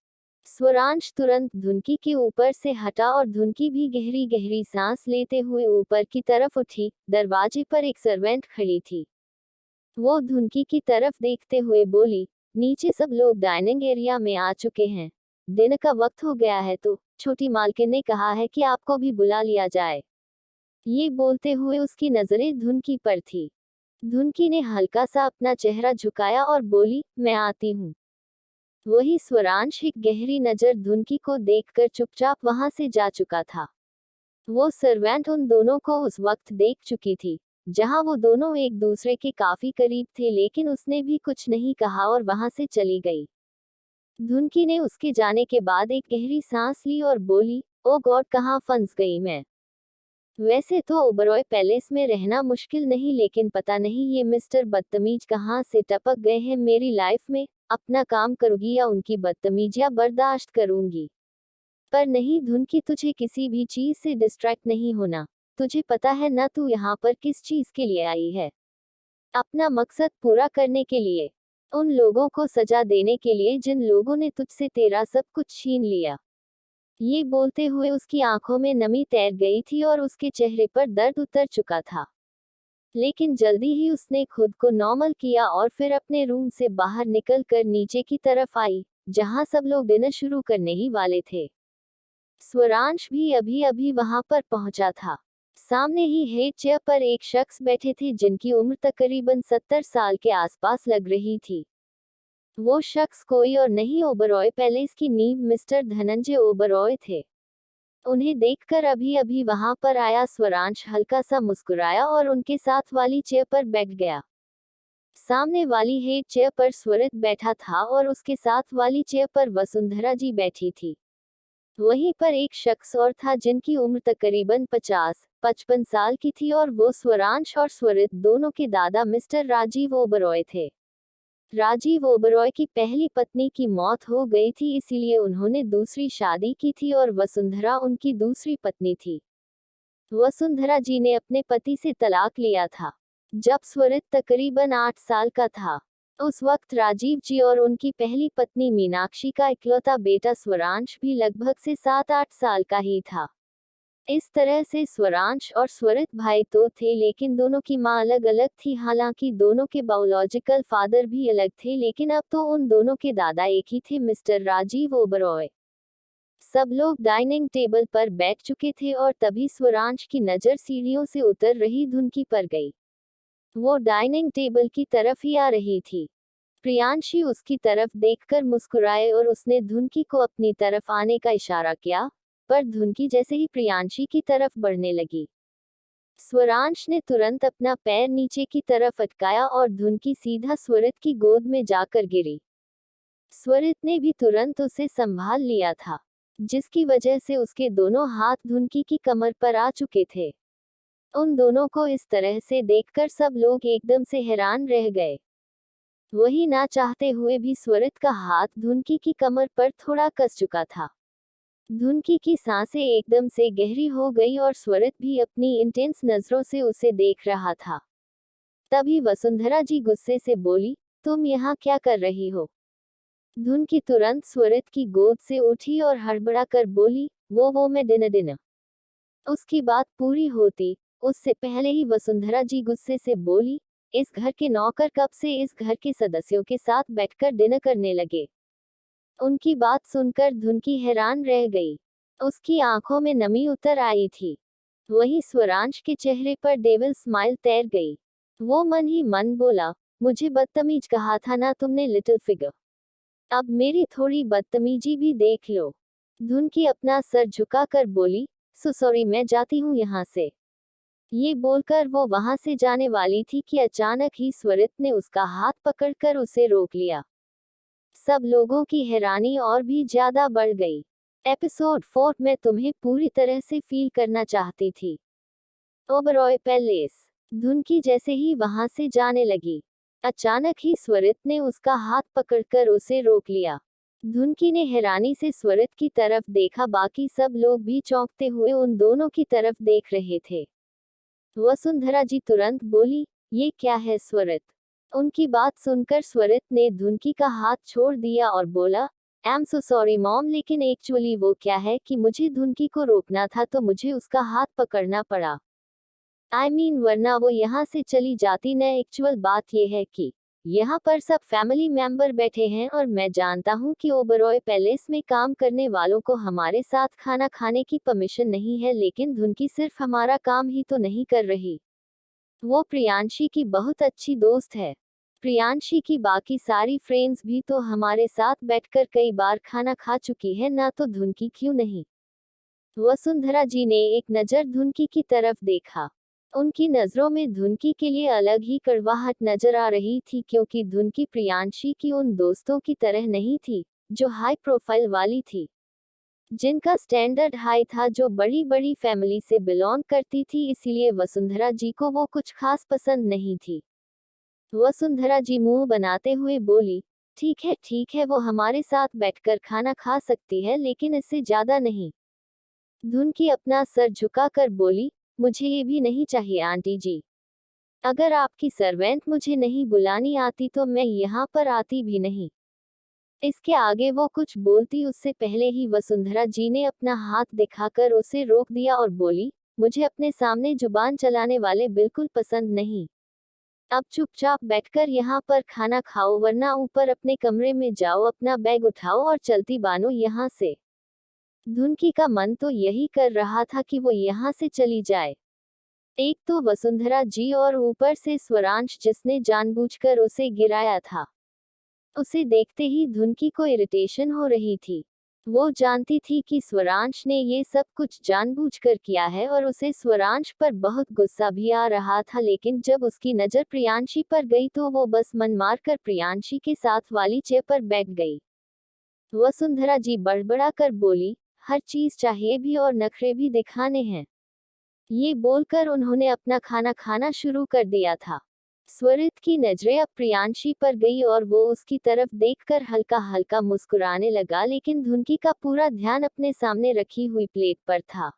स्वरांश तुरंत धुनकी के ऊपर से हटा और धुनकी भी गहरी गहरी सांस लेते हुए ऊपर की तरफ उठी। दरवाजे पर एक सर्वेंट खड़ी थी। वो धुनकी की तरफ देखते हुए बोली, नीचे सब लोग डाइनिंग एरिया में आ चुके हैं। दिन का वक्त हो गया है, तो छोटी मालकिन ने कहा है कि आपको भी बुला लिया जाए। ये बोलते हुए उसकी नजरें धुनकी पर थी। धुनकी ने हल्का सा अपना चेहरा झुकाया और बोली, मैं आती हूँ। वही स्वरांश एक गहरी नजर धुनकी को देखकर चुपचाप वहां से जा चुका था। वो सर्वेंट उन दोनों को उस वक्त देख चुकी थी जहां वो दोनों एक दूसरे के काफी करीब थे, लेकिन उसने भी कुछ नहीं कहा और वहां से चली गई। धुनकी ने उसके जाने के बाद एक गहरी सांस ली और बोली, ओ गॉड, कहाँ फंस गई मैं। वैसे तो ओबरॉय पैलेस में रहना मुश्किल नहीं, लेकिन पता नहीं ये मिस्टर बदतमीज कहाँ से टपक गए हैं मेरी लाइफ में। अपना काम करूंगी या उनकी बदतमीजियां बर्दाश्त करूंगी। पर नहीं धुनकी, तुझे किसी भी चीज से डिस्ट्रैक्ट नहीं होना। तुझे पता है ना तू यहाँ पर किस चीज के लिए आई है? अपना मकसद पूरा करने के लिए। उन लोगों को सजा देने के लिए जिन लोगों ने तुझसे तेरा सब कुछ छीन लिया। ये बोलते हुए उसकी आंखों में नमी तैर गई थी और उसके चेहरे पर दर्द उतर चुका था। लेकिन जल्दी ही उसने खुद को नॉर्मल किया और फिर अपने रूम से बाहर निकल कर नीचे की तरफ आई, जहां सब लोग डिनर शुरू करने ही वाले थे। स्वरांश भी अभी अभी वहां पर पहुंचा था। सामने ही हेड चेयर पर एक शख्स बैठे थे जिनकी उम्र तकरीबन 70 साल के आसपास लग रही थी। वो शख्स कोई और नहीं, ओबरॉय पैलेस की नींव मिस्टर धनंजय ओबरॉय थे। उन्हें देखकर अभी अभी वहां पर आया स्वरांश हल्का सा मुस्कुराया और उनके साथ वाली चेयर पर बैठ गया। सामने वाली हेड चेयर पर स्वरित बैठा था और उसके साथ वाली चेयर पर वसुंधरा जी बैठी थी। वहीं पर एक शख्स और था जिनकी उम्र तकरीबन 50-55 साल की थी और वो स्वरांश और स्वरित दोनों के दादा मिस्टर राजीव ओबरॉय थे। राजीव ओबरॉय की पहली पत्नी की मौत हो गई थी, इसीलिए उन्होंने दूसरी शादी की थी और वसुंधरा उनकी दूसरी पत्नी थी। वसुंधरा जी ने अपने पति से तलाक लिया था जब स्वरित तकरीबन 8 साल का था। उस वक्त राजीव जी और उनकी पहली पत्नी मीनाक्षी का इकलौता बेटा स्वरांश भी लगभग से 7-8 साल का ही था। इस तरह से स्वरांश और स्वरित भाई तो थे, लेकिन दोनों की मां अलग अलग थी। हालांकि दोनों के बायोलॉजिकल फादर भी अलग थे, लेकिन अब तो उन दोनों के दादा एक ही थे, मिस्टर राजीव ओबरॉय। सब लोग डाइनिंग टेबल पर बैठ चुके थे और तभी स्वरांश की नजर सीढ़ियों से उतर रही धुनकी पर गई। वो डाइनिंग टेबल की तरफ ही आ रही थी। प्रियांशी उसकी तरफ देखकर मुस्कुराए और उसने धुनकी को अपनी तरफ आने का इशारा किया, पर धुनकी जैसे ही प्रियांशी की तरफ बढ़ने लगी, स्वरांश ने तुरंत अपना पैर नीचे की तरफ अटकाया और धुनकी सीधा स्वरित की गोद में जाकर गिरी। स्वरित ने भी तुरंत उसे संभाल लिया था, जिसकी वजह से उसके दोनों हाथ धुनकी की कमर पर आ चुके थे। उन दोनों को इस तरह से देखकर सब लोग एकदम से हैरान रह गए। वही ना चाहते हुए भी स्वरित का हाथ धुनकी की कमर पर थोड़ा कस चुका था। धुनकी की सांसें एकदम से गहरी हो गई और स्वरित भी अपनी इंटेंस नजरों से उसे देख रहा था। तभी वसुंधरा जी गुस्से से बोली, तुम यहाँ क्या कर रही हो? धुनकी तुरंत स्वरित की गोद से उठी और हड़बड़ा कर बोली, वो मैं डिनर। उसकी बात पूरी होती उससे पहले ही वसुंधरा जी गुस्से से बोली, इस घर के नौकर कब से इस घर के सदस्यों के साथ बैठकर डिनर करने लगे? उनकी बात सुनकर धुनकी हैरान रह गई। उसकी आंखों में नमी उतर आई थी। वहीं स्वरांश के चेहरे पर डेविल स्माइल तैर गई। वो मन ही मन बोला, मुझे बदतमीज कहा था ना तुमने लिटिल फिगर। अब मेरी थोड़ी बदतमीजी भी देख लो। धुनकी अपना सर झुकाकर बोली, सॉरी, मैं जाती हूँ यहाँ से। ये बोलकर वो वहां से जाने वाली थी कि अचानक ही स्वरित ने उसका हाथ पकड़कर उसे रोक लिया। सब लोगों की हैरानी और भी ज्यादा बढ़ गई। एपिसोड 4 में तुम्हें पूरी तरह से फील करना चाहती थी। ओबरॉय पैलेस। धुनकी जैसे ही वहां से जाने लगी, अचानक ही स्वरित ने उसका हाथ पकड़कर उसे रोक लिया। धुनकी ने हैरानी से स्वरित की तरफ देखा, बाकी सब लोग भी चौंकते हुए उन दोनों की तरफ देख रहे थे। वसुंधरा जी तुरंत बोली, ये क्या है स्वरित? उनकी बात सुनकर स्वरित ने धुनकी का हाथ छोड़ दिया और बोला, I am so sorry mom, लेकिन एक्चुअली वो क्या है कि मुझे धुनकी को रोकना था तो मुझे उसका हाथ पकड़ना पड़ा। वरना वो यहाँ से चली जाती न। एक्चुअल बात ये है कि यहाँ पर सब फैमिली मेंबर बैठे हैं और मैं जानता हूँ कि ओबरॉय पैलेस में काम करने वालों को हमारे साथ खाना खाने की परमिशन नहीं है, लेकिन धुनकी सिर्फ हमारा काम ही तो नहीं कर रही, वो प्रियांशी की बहुत अच्छी दोस्त है। प्रियांशी की बाकी सारी फ्रेंड्स भी तो हमारे साथ बैठकर कई बार खाना खा चुकी है ना, तो धुनकी क्यों नहीं। वसुंधरा जी ने एक नज़र धुनकी की तरफ देखा। उनकी नज़रों में धुनकी के लिए अलग ही कड़वाहट नजर आ रही थी, क्योंकि धुनकी प्रियांशी की उन दोस्तों की तरह नहीं थी जो हाई प्रोफाइल वाली थी, जिनका स्टैंडर्ड हाई था, जो बड़ी बड़ी फैमिली से बिलोंग करती थी। इसीलिए वसुंधरा जी को वो कुछ खास पसंद नहीं थी। वसुंधरा जी मुंह बनाते हुए बोली, ठीक है, वो हमारे साथ बैठकर खाना खा सकती है, लेकिन इससे ज्यादा नहीं। धुनकी अपना सर झुकाकर बोली, मुझे ये भी नहीं चाहिए आंटी जी। अगर आपकी सर्वेंट मुझे नहीं बुलानी आती तो मैं यहाँ पर आती भी नहीं। इसके आगे वो कुछ बोलती उससे पहले ही वसुंधरा जी ने अपना हाथ दिखाकर उसे रोक दिया और बोली, मुझे अपने सामने जुबान चलाने वाले बिल्कुल पसंद नहीं। अब चुपचाप बैठकर यहाँ पर खाना खाओ, वरना ऊपर अपने कमरे में जाओ, अपना बैग उठाओ और चलती बानो यहाँ से। धुनकी का मन तो यही कर रहा था कि वो यहाँ से चली जाए। एक तो वसुंधरा जी और ऊपर से स्वरांश, जिसने जानबूझकर उसे गिराया था। उसे देखते ही धुनकी को इरिटेशन हो रही थी। वो जानती थी कि स्वरांश ने ये सब कुछ जानबूझकर किया है और उसे स्वरांश पर बहुत गुस्सा भी आ रहा था, लेकिन जब उसकी नज़र प्रियांशी पर गई तो वो बस मन मारकर प्रियांशी के साथ वाली चेयर पर बैठ गई। वसुंधरा जी बड़बड़ा कर बोली, हर चीज चाहिए भी और नखरे भी दिखाने हैं। ये बोलकर उन्होंने अपना खाना खाना शुरू कर दिया था। स्वरित की नजरें अब प्रियांशी पर गई और वो उसकी तरफ देखकर हल्का हल्का मुस्कुराने लगा, लेकिन धुनकी का पूरा ध्यान अपने सामने रखी हुई प्लेट पर था।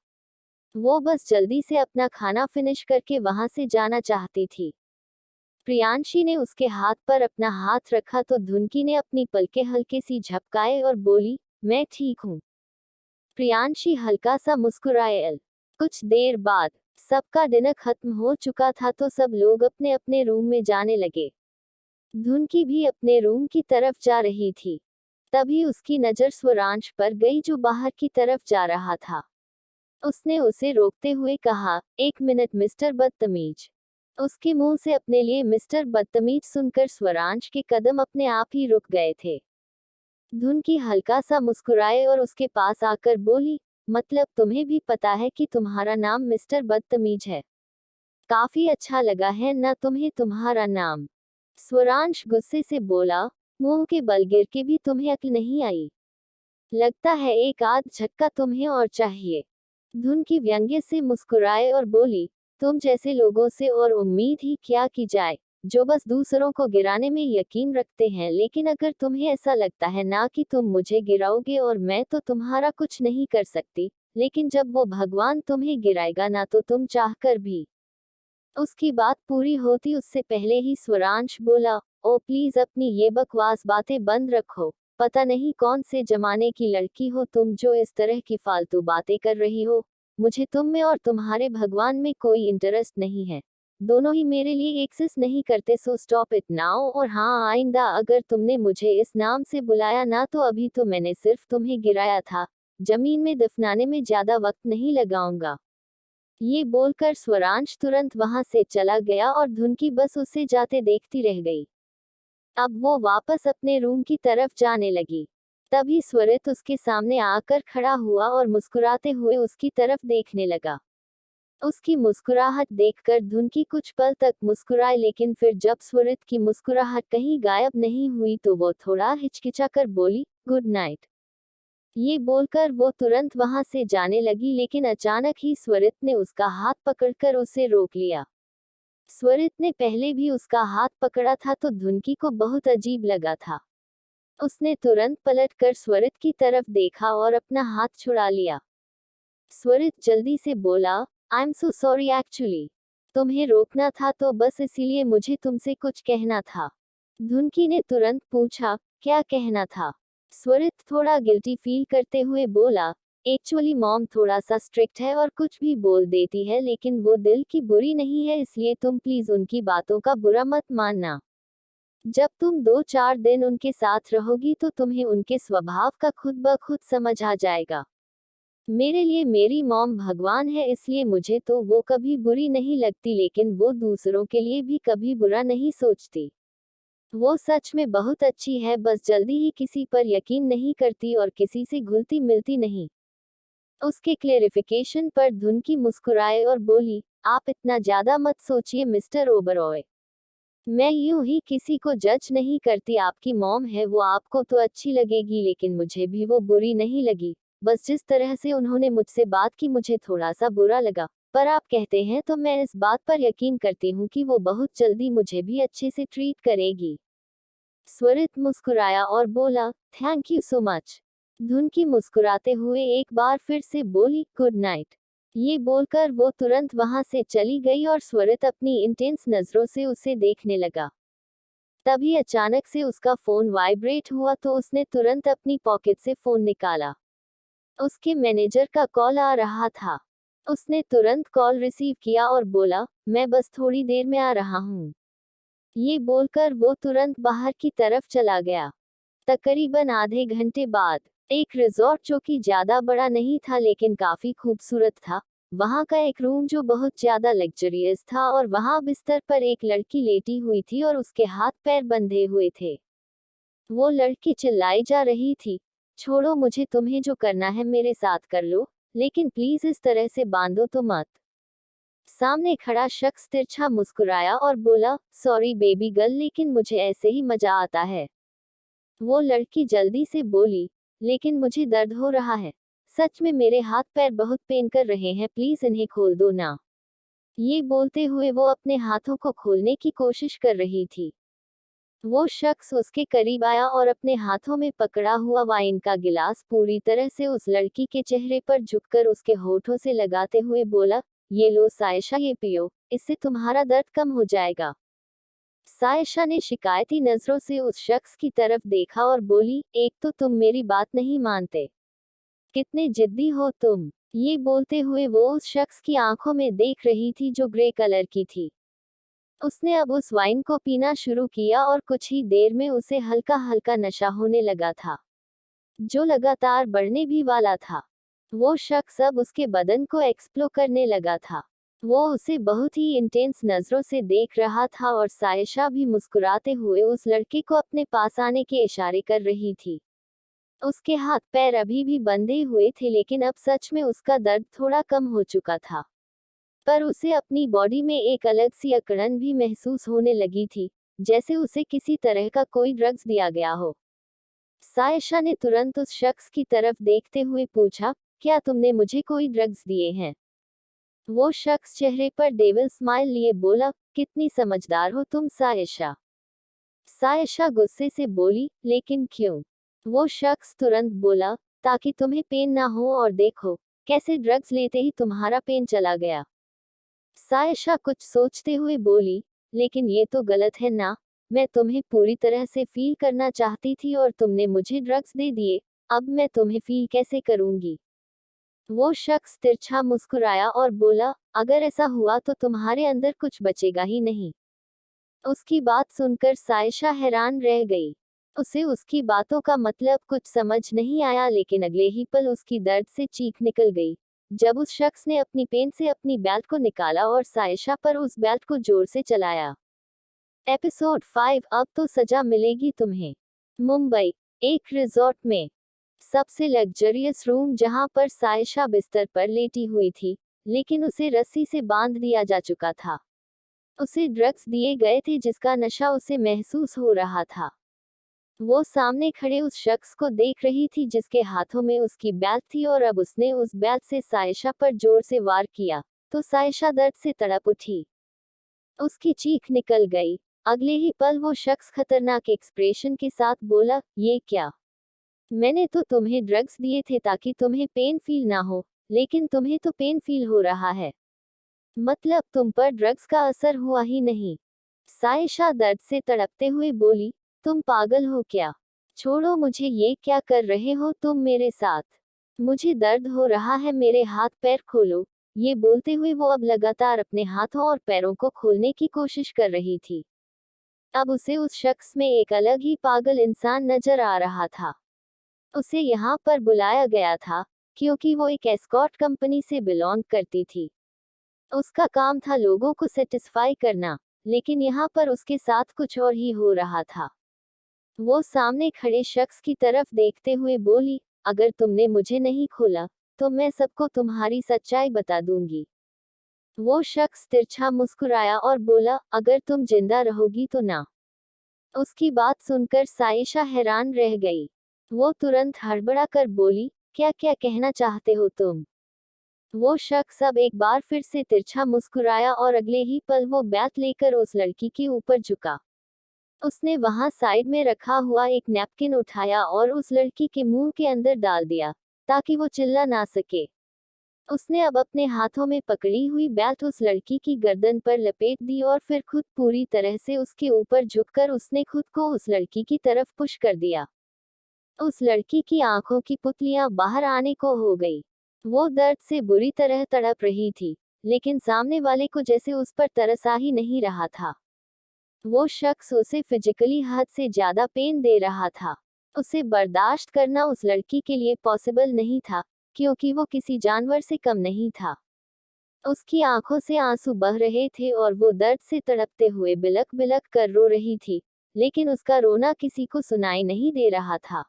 वो बस जल्दी से अपना खाना फिनिश करके वहां से जाना चाहती थी। प्रियांशी ने उसके हाथ पर अपना हाथ रखा तो धुनकी ने अपनी पलकें हल्के सी झपकाए और बोली, मैं ठीक हूँ। प्रियांशी हल्का सा मुस्कुराए। कुछ देर बाद सबका डिनर खत्म हो चुका था तो सब लोग अपने अपने रूम में जाने लगे। धुनकी भी अपने रूम की तरफ जा रही थी। तभी उसकी नज़र स्वरांश पर गई, जो बाहर की तरफ जा रहा था। उसने उसे रोकते हुए कहा, एक मिनट मिस्टर बदतमीज। उसके मुंह से अपने लिए मिस्टर बदतमीज सुनकर स्वरांश के कदम अपने आप ही रुक गए थे। धुनकी हल्का सा मुस्कुराए और उसके पास आकर बोली, मतलब तुम्हें भी पता है कि तुम्हारा नाम मिस्टर बदतमीज है। काफी अच्छा लगा है ना तुम्हें तुम्हारा नाम। स्वरांश गुस्से से बोला, मुंह के बल गिर के भी तुम्हें अक्ल नहीं आई। लगता है एक आध झटका तुम्हें और चाहिए। धुनकी व्यंग्य से मुस्कुराए और बोली, तुम जैसे लोगों से और उम्मीद ही क्या की जाए, जो बस दूसरों को गिराने में यकीन रखते हैं। लेकिन अगर तुम्हें ऐसा लगता है ना कि तुम मुझे गिराओगे और मैं तो तुम्हारा कुछ नहीं कर सकती, लेकिन जब वो भगवान तुम्हें गिराएगा ना तो तुम चाहकर भी। उसकी बात पूरी होती उससे पहले ही स्वरांश बोला, ओ प्लीज अपनी ये बकवास बातें बंद रखो। पता नहीं कौन से जमाने की लड़की हो तुम जो इस तरह की फालतू बातें कर रही हो। मुझे तुम में और तुम्हारे भगवान में कोई इंटरेस्ट नहीं है। दोनों ही मेरे लिए एक्सिस्ट नहीं करते, सो स्टॉप इट नाउ। और हाँ, आइंदा अगर तुमने मुझे इस नाम से बुलाया ना तो अभी तो मैंने सिर्फ तुम्हें गिराया था, जमीन में दफनाने में ज्यादा वक्त नहीं लगाऊंगा। ये बोलकर स्वरांश तुरंत वहां से चला गया और धुनकी बस उसे जाते देखती रह गई। अब वो वापस अपने रूम की तरफ जाने लगी। तभी स्वरित उसके सामने आकर खड़ा हुआ और मुस्कुराते हुए उसकी तरफ देखने लगा। उसकी मुस्कुराहट देखकर धुनकी कुछ पल तक मुस्कुराए, लेकिन फिर जब स्वरित की मुस्कुराहट कहीं गायब नहीं हुई तो वो थोड़ा हिचकिचाकर बोली, गुड नाइट। ये बोलकर वो तुरंत वहां से जाने लगी, लेकिन अचानक ही स्वरित ने उसका हाथ पकड़कर उसे रोक लिया। स्वरित ने पहले भी उसका हाथ पकड़ा था तो धुनकी को बहुत अजीब लगा था। उसने तुरंत पलटकर स्वरित की तरफ देखा और अपना हाथ छुड़ा लिया। स्वरित जल्दी से बोला, I am so sorry actually. तुम्हें रोकना था तो बस इसीलिए मुझे तुमसे कुछ कहना था। धुनकी ने तुरंत पूछा, क्या कहना था? स्वरित थोड़ा गिल्टी फील करते हुए बोला, एक्चुअली मॉम थोड़ा सा स्ट्रिक्ट है और कुछ भी बोल देती है, लेकिन वो दिल की बुरी नहीं है, इसलिए तुम प्लीज उनकी बातों का बुरा मत मानना। जब तुम 2-4 दिन उनके साथ रहोगी तो तुम्हें उनके स्वभाव का खुद ब खुद समझ आ जाएगा। मेरे लिए मेरी मॉम भगवान है, इसलिए मुझे तो वो कभी बुरी नहीं लगती, लेकिन वो दूसरों के लिए भी कभी बुरा नहीं सोचती। वो सच में बहुत अच्छी है, बस जल्दी ही किसी पर यकीन नहीं करती और किसी से घुलती मिलती नहीं। उसके क्लेरिफिकेशन पर धुनकी मुस्कुराए और बोली, आप इतना ज्यादा मत सोचिए मिस्टर ओबरॉय। मैं यूं ही किसी को जज नहीं करती, आपकी मॉम है, वो आपको तो अच्छी लगेगी लेकिन मुझे भी वो बुरी नहीं लगी। बस जिस तरह से उन्होंने मुझसे बात की मुझे थोड़ा सा बुरा लगा, पर आप कहते हैं तो मैं इस बात पर यकीन करती हूँ कि वो बहुत जल्दी मुझे भी अच्छे से ट्रीट करेगी। स्वरित मुस्कुराया और बोला, थैंक यू सो मच। धुनकी मुस्कुराते हुए एक बार फिर से बोली, गुड नाइट। ये बोलकर वो तुरंत वहां से चली गई और स्वरित अपनी इंटेंस नजरों से उसे देखने लगा। तभी अचानक से उसका फोन वाइब्रेट हुआ तो उसने तुरंत अपनी पॉकेट से फोन निकाला। उसके मैनेजर का कॉल आ रहा था। उसने तुरंत कॉल रिसीव किया और बोला, मैं बस थोड़ी देर में आ रहा हूँ। ये बोलकर वो तुरंत बाहर की तरफ चला गया। तकरीबन आधे घंटे बाद एक रिजॉर्ट जो कि ज्यादा बड़ा नहीं था लेकिन काफी खूबसूरत था, वहां का एक रूम जो बहुत ज्यादा लग्जरियस था और वहां बिस्तर पर एक लड़की लेटी हुई थी और उसके हाथ पैर बंधे हुए थे। वो लड़की चिल्लाई जा रही थी, छोड़ो मुझे, तुम्हें जो करना है मेरे साथ कर लो, लेकिन प्लीज इस तरह से बांधो तो मत। सामने खड़ा शख्स तिरछा मुस्कुराया और बोला, सॉरी बेबी गर्ल, लेकिन मुझे ऐसे ही मजा आता है। वो लड़की जल्दी से बोली, लेकिन मुझे दर्द हो रहा है, सच में मेरे हाथ पैर बहुत पेन कर रहे हैं, प्लीज इन्हें खोल दो ना। ये बोलते हुए वो अपने हाथों को खोलने की कोशिश कर रही थी। वो शख्स उसके करीब आया और अपने हाथों में पकड़ा हुआ वाइन का गिलास पूरी तरह से उस लड़की के चेहरे पर झुककर उसके होठों से लगाते हुए बोला, ये लो सायशा, ये पियो, इससे तुम्हारा दर्द कम हो जाएगा। सायशा ने शिकायती नजरों से उस शख्स की तरफ देखा और बोली, एक तो तुम मेरी बात नहीं मानते, कितने जिद्दी हो तुम। ये बोलते हुए वो उस शख्स की आंखों में देख रही थी जो ग्रे कलर की थी। उसने अब उस वाइन को पीना शुरू किया और कुछ ही देर में उसे हल्का हल्का नशा होने लगा था, जो लगातार बढ़ने भी वाला था। वो शख्स अब उसके बदन को एक्सप्लोर करने लगा था। वो उसे बहुत ही इंटेंस नजरों से देख रहा था और सायशा भी मुस्कुराते हुए उस लड़के को अपने पास आने के इशारे कर रही थी। उसके हाथ पैर अभी भी बंधे हुए थे लेकिन अब सच में उसका दर्द थोड़ा कम हो चुका था। पर उसे अपनी बॉडी में एक अलग सी अकड़न भी महसूस होने लगी थी, जैसे उसे किसी तरह का कोई ड्रग्स दिया गया हो। सायशा ने तुरंत उस शख्स की तरफ देखते हुए पूछा, क्या तुमने मुझे कोई ड्रग्स दिए हैं? वो शख्स चेहरे पर डेविल स्माइल लिए बोला, कितनी समझदार हो तुम सायशा। सायशा गुस्से से बोली, लेकिन क्यों? वो शख्स तुरंत बोला, ताकि तुम्हें पेन ना हो, और देखो कैसे ड्रग्स लेते ही तुम्हारा पेन चला गया। सायशा कुछ सोचते हुए बोली, लेकिन ये तो गलत है ना, मैं तुम्हें पूरी तरह से फील करना चाहती थी और तुमने मुझे ड्रग्स दे दिए, अब मैं तुम्हें फील कैसे करूंगी? वो शख्स तिरछा मुस्कुराया और बोला, अगर ऐसा हुआ तो तुम्हारे अंदर कुछ बचेगा ही नहीं। उसकी बात सुनकर सायशा हैरान रह गई। उसे उसकी बातों का मतलब कुछ समझ नहीं आया लेकिन अगले ही पल उसकी दर्द से चीख निकल गई, जब उस शख्स ने अपनी पेन से अपनी बेल्ट को निकाला और सायशा पर उस बेल्ट को जोर से चलाया। एपिसोड 5, अब तो सजा मिलेगी तुम्हें। मुंबई, एक रिजॉर्ट में सबसे लग्जरियस रूम जहां पर सायशा बिस्तर पर लेटी हुई थी, लेकिन उसे रस्सी से बांध दिया जा चुका था। उसे ड्रग्स दिए गए थे जिसका नशा उसे महसूस हो रहा था। वो सामने खड़े उस शख्स को देख रही थी जिसके हाथों में उसकी बैग थी और अब उसने उस बैग से सायशा पर जोर से वार किया, तो सायशा दर्द से तड़प उठी। उसकी चीख निकल गई। अगले ही पल वो शख्स खतरनाक एक्सप्रेशन के साथ बोला, ये क्या? मैंने तो तुम्हें ड्रग्स दिए थे ताकि तुम्हें पेन फील ना हो, लेकिन तुम्हें तो पेन फील हो रहा है। मतलब तुम पर ड्रग्स का असर हुआ ही नहीं। सायशा दर्द से तड़पते हुए बोली, तुम पागल हो क्या? छोड़ो मुझे, ये क्या कर रहे हो तुम मेरे साथ? मुझे दर्द हो रहा है, मेरे हाथ पैर खोलो। ये बोलते हुए वो अब लगातार अपने हाथों और पैरों को खोलने की कोशिश कर रही थी। अब उसे उस शख्स में एक अलग ही पागल इंसान नजर आ रहा था। उसे यहाँ पर बुलाया गया था क्योंकि वो एक एस्कॉर्ट कंपनी से बिलोंग करती थी। उसका काम था लोगों को सेटिस्फाई करना, लेकिन यहाँ पर उसके साथ कुछ और ही हो रहा था। वो सामने खड़े शख्स की तरफ देखते हुए बोली, अगर तुमने मुझे नहीं खोला तो मैं सबको तुम्हारी सच्चाई बता दूंगी। वो शख्स तिरछा मुस्कुराया और बोला, अगर तुम जिंदा रहोगी तो ना। उसकी बात सुनकर सायशा हैरान रह गई। वो तुरंत हड़बड़ा कर बोली, क्या क्या कहना चाहते हो तुम? वो शख्स अब एक बार फिर से तिरछा मुस्कुराया और अगले ही पल वो बैत लेकर उस लड़की के ऊपर झुका। उसने वहां साइड में रखा हुआ एक नैपकिन उठाया और उस लड़की के मुंह के अंदर डाल दिया, ताकि वो चिल्ला ना सके। उसने अब अपने हाथों में पकड़ी हुई बैट उस लड़की की गर्दन पर लपेट दी और फिर खुद पूरी तरह से उसके ऊपर झुककर उसने खुद को उस लड़की की तरफ पुश कर दिया। उस लड़की की आंखों की पुतलियां बाहर आने को हो गई। वो दर्द से बुरी तरह तड़प रही थी, लेकिन सामने वाले को जैसे उस पर तरस आ ही नहीं रहा था। वो शख्स उसे फिजिकली हद से ज्यादा पेन दे रहा था। उसे बर्दाश्त करना उस लड़की के लिए पॉसिबल नहीं था, क्योंकि वो किसी जानवर से कम नहीं था। उसकी आंखों से आंसू बह रहे थे और वो दर्द से तड़पते हुए बिलक बिलक कर रो रही थी, लेकिन उसका रोना किसी को सुनाई नहीं दे रहा था।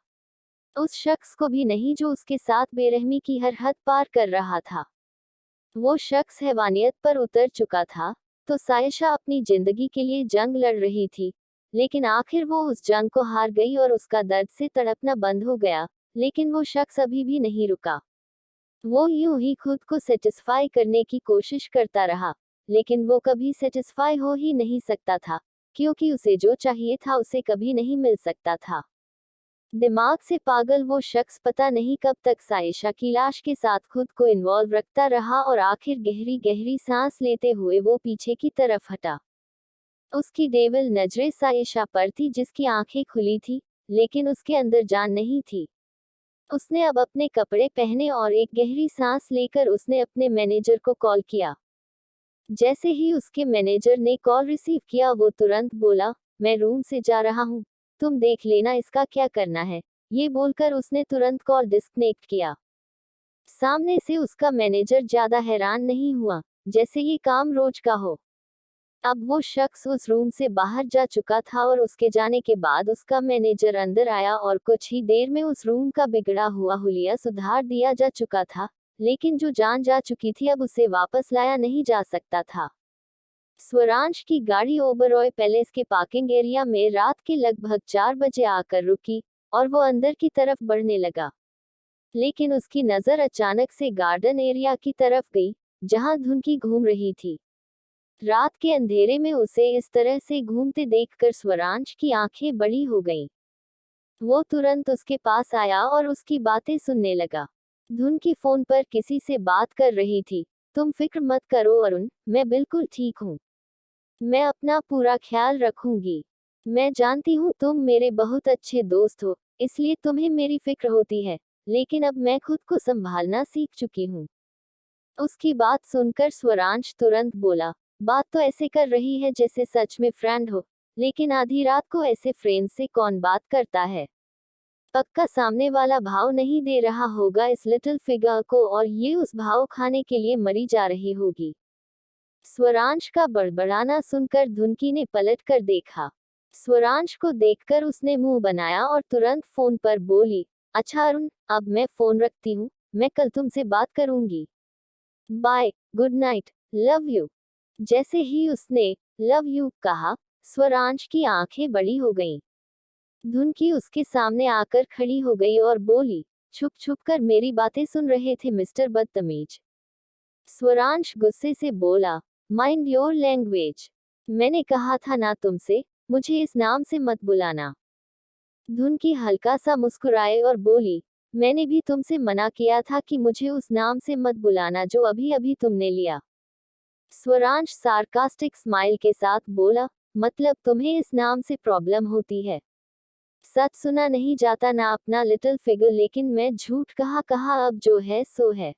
उस शख्स को भी नहीं जो उसके साथ बेरहमी की हर हद पार कर रहा था। वो शख्स हैवानियत पर उतर चुका था, तो सायशा अपनी जिंदगी के लिए जंग लड़ रही थी, लेकिन आखिर वो उस जंग को हार गई और उसका दर्द से तड़पना बंद हो गया, लेकिन वो शख्स अभी भी नहीं रुका। वो यूं ही खुद को सेटिस्फाई करने की कोशिश करता रहा, लेकिन वो कभी सेटिस्फाई हो ही नहीं सकता था, क्योंकि उसे जो चाहिए था उसे कभी नहीं मिल सकता था। दिमाग से पागल वो शख्स पता नहीं कब तक सायशा की लाश के साथ खुद को इन्वॉल्व रखता रहा और आखिर गहरी गहरी सांस लेते हुए वो पीछे की तरफ हटा। उसकी डेविल नजरें सायशा पर थी, जिसकी आंखें खुली थी, लेकिन उसके अंदर जान नहीं थी। उसने अब अपने कपड़े पहने और एक गहरी सांस लेकर उसने अपने मैनेजर को कॉल किया। जैसे ही उसके मैनेजर ने कॉल रिसीव किया वो तुरंत बोला, मैं रूम से जा रहा हूँ, तुम देख लेना इसका क्या करना है। ये बोलकर उसने तुरंत कॉल डिस्कनेक्ट किया। सामने से उसका मैनेजर ज्यादा हैरान नहीं हुआ, जैसे ये काम रोज का हो। अब वो शख्स उस रूम से बाहर जा चुका था और उसके जाने के बाद उसका मैनेजर अंदर आया और कुछ ही देर में उस रूम का बिगड़ा हुआ हुलिया सुधार दिया जा चुका था, लेकिन जो जान जा चुकी थी अब उसे वापस लाया नहीं जा सकता था। स्वरांश की गाड़ी ओबरॉय पैलेस के पार्किंग एरिया में रात के लगभग 4 बजे आकर रुकी और वो अंदर की तरफ बढ़ने लगा, लेकिन उसकी नजर अचानक से गार्डन एरिया की तरफ गई, जहां धुनकी घूम रही थी। रात के अंधेरे में उसे इस तरह से घूमते देखकर स्वरांश की आंखें बड़ी हो गईं। वो तुरंत उसके पास आया और उसकी बातें सुनने लगा। धुनकी फोन पर किसी से बात कर रही थी, तुम फिक्र मत करो अरुण, मैं बिल्कुल ठीक हूँ। मैं अपना पूरा ख्याल रखूंगी। मैं जानती हूँ तुम मेरे बहुत अच्छे दोस्त हो, इसलिए तुम्हें मेरी फिक्र होती है, लेकिन अब मैं खुद को संभालना सीख चुकी हूँ। उसकी बात सुनकर स्वरांश तुरंत बोला, बात तो ऐसे कर रही है जैसे सच में फ्रेंड हो, लेकिन आधी रात को ऐसे फ्रेंड से कौन बात करता है? पक्का सामने वाला भाव नहीं दे रहा होगा इस लिटिल फिगर को और ये उस भाव खाने के लिए मरी जा रही होगी। स्वरांश का बड़बड़ाना सुनकर धुनकी ने पलट कर देखा। स्वरांश को देखकर उसने मुंह बनाया और तुरंत फोन पर बोली, अच्छा अरुण, अब मैं फोन रखती हूँ, मैं कल तुमसे बात करूंगी। Bye, good night, love you. जैसे ही उसने लव यू कहा, स्वरांश की आंखें बड़ी हो गईं। धुनकी उसके सामने आकर खड़ी हो गई और बोली, छुप छुप कर मेरी बातें सुन रहे थे मिस्टर बदतमीज। स्वरांश गुस्से से बोला, माइंड योर लैंग्वेज। मैंने कहा था ना तुमसे, मुझे इस नाम से मत बुलाना। धुनकी हल्का सा मुस्कुराए और बोली, मैंने भी तुमसे मना किया था कि मुझे उस नाम से मत बुलाना जो अभी अभी तुमने लिया। स्वरांश सार्कास्टिक स्माइल के साथ बोला, मतलब तुम्हें इस नाम से प्रॉब्लम होती है? सच सुना नहीं जाता ना अपना लिटिल फिगर, लेकिन मैं झूठ कहा कहा, अब जो है सो है।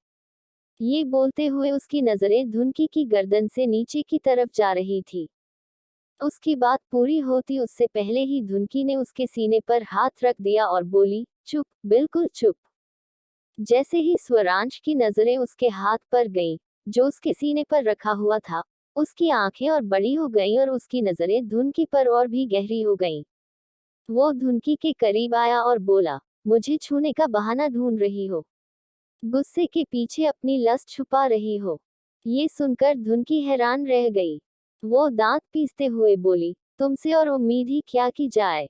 ये बोलते हुए उसकी नजरें धुनकी की गर्दन से नीचे की तरफ जा रही थी। उसकी बात पूरी होती उससे पहले ही धुनकी ने उसके सीने पर हाथ रख दिया और बोली, चुप, बिल्कुल चुप। जैसे ही स्वरांश की नजरें उसके हाथ पर गईं, जो उसके सीने पर रखा हुआ था, उसकी आंखें और बड़ी हो गईं और उसकी नजरें धुनकी पर और भी गहरी हो गईं। वो धुनकी के करीब आया और बोला, मुझे छूने का बहाना ढूंढ रही हो? गुस्से के पीछे अपनी लस्ट छुपा रही हो? ये सुनकर धुनकी हैरान रह गई। वो दांत पीसते हुए बोली, तुमसे और उम्मीद ही क्या की जाए।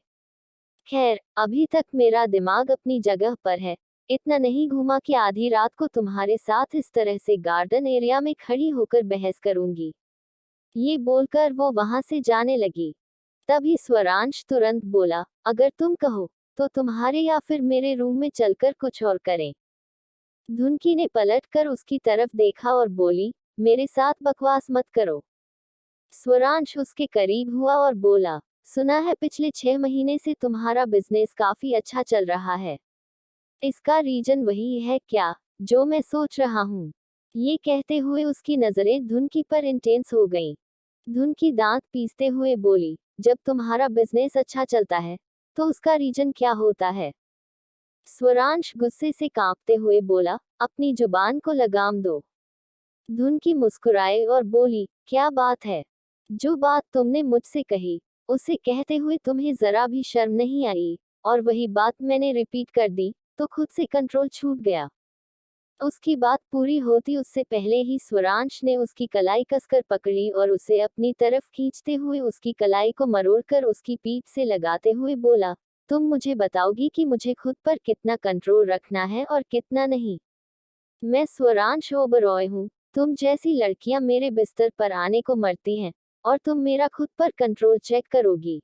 खैर, अभी तक मेरा दिमाग अपनी जगह पर है। इतना नहीं घूमा कि आधी रात को तुम्हारे साथ इस तरह से गार्डन एरिया में खड़ी होकर बहस करूंगी। ये बोलकर वो वहां से जाने लगी। तभी स्वरांश तुरंत बोला, अगर तुम कहो तो तुम्हारे या फिर मेरे रूम में चलकर कुछ और करें। धुनकी ने पलटकर उसकी तरफ देखा और बोली, मेरे साथ बकवास मत करो। स्वरांश उसके करीब हुआ और बोला, सुना है पिछले 6 महीने से तुम्हारा बिजनेस काफी अच्छा चल रहा है। इसका रीजन वही है क्या जो मैं सोच रहा हूँ? ये कहते हुए उसकी नजरें धुनकी पर इंटेंस हो गईं। धुनकी दांत पीसते हुए बोली, जब तुम्हारा बिजनेस अच्छा चलता है तो उसका रीजन क्या होता है? स्वरांश गुस्से से कांपते हुए बोला, अपनी जुबान को लगाम दो। धुनकी मुस्कुराए और बोली, क्या बात है? जो बात तुमने मुझसे कही उसे कहते हुए तुम्हें जरा भी शर्म नहीं आई, और वही बात मैंने रिपीट कर दी तो खुद से कंट्रोल छूट गया। उसकी बात पूरी होती उससे पहले ही स्वरांश ने उसकी कलाई कसकर पकड़ी और उसे अपनी तरफ खींचते हुए उसकी कलाई को मरोड़कर उसकी पीठ से लगाते हुए बोला, तुम मुझे बताओगी कि मुझे खुद पर कितना कंट्रोल रखना है और कितना नहीं? मैं स्वरांश ओबरॉय हूँ। तुम जैसी लड़कियां मेरे बिस्तर पर आने को मरती हैं, और तुम मेरा खुद पर कंट्रोल चेक करोगी?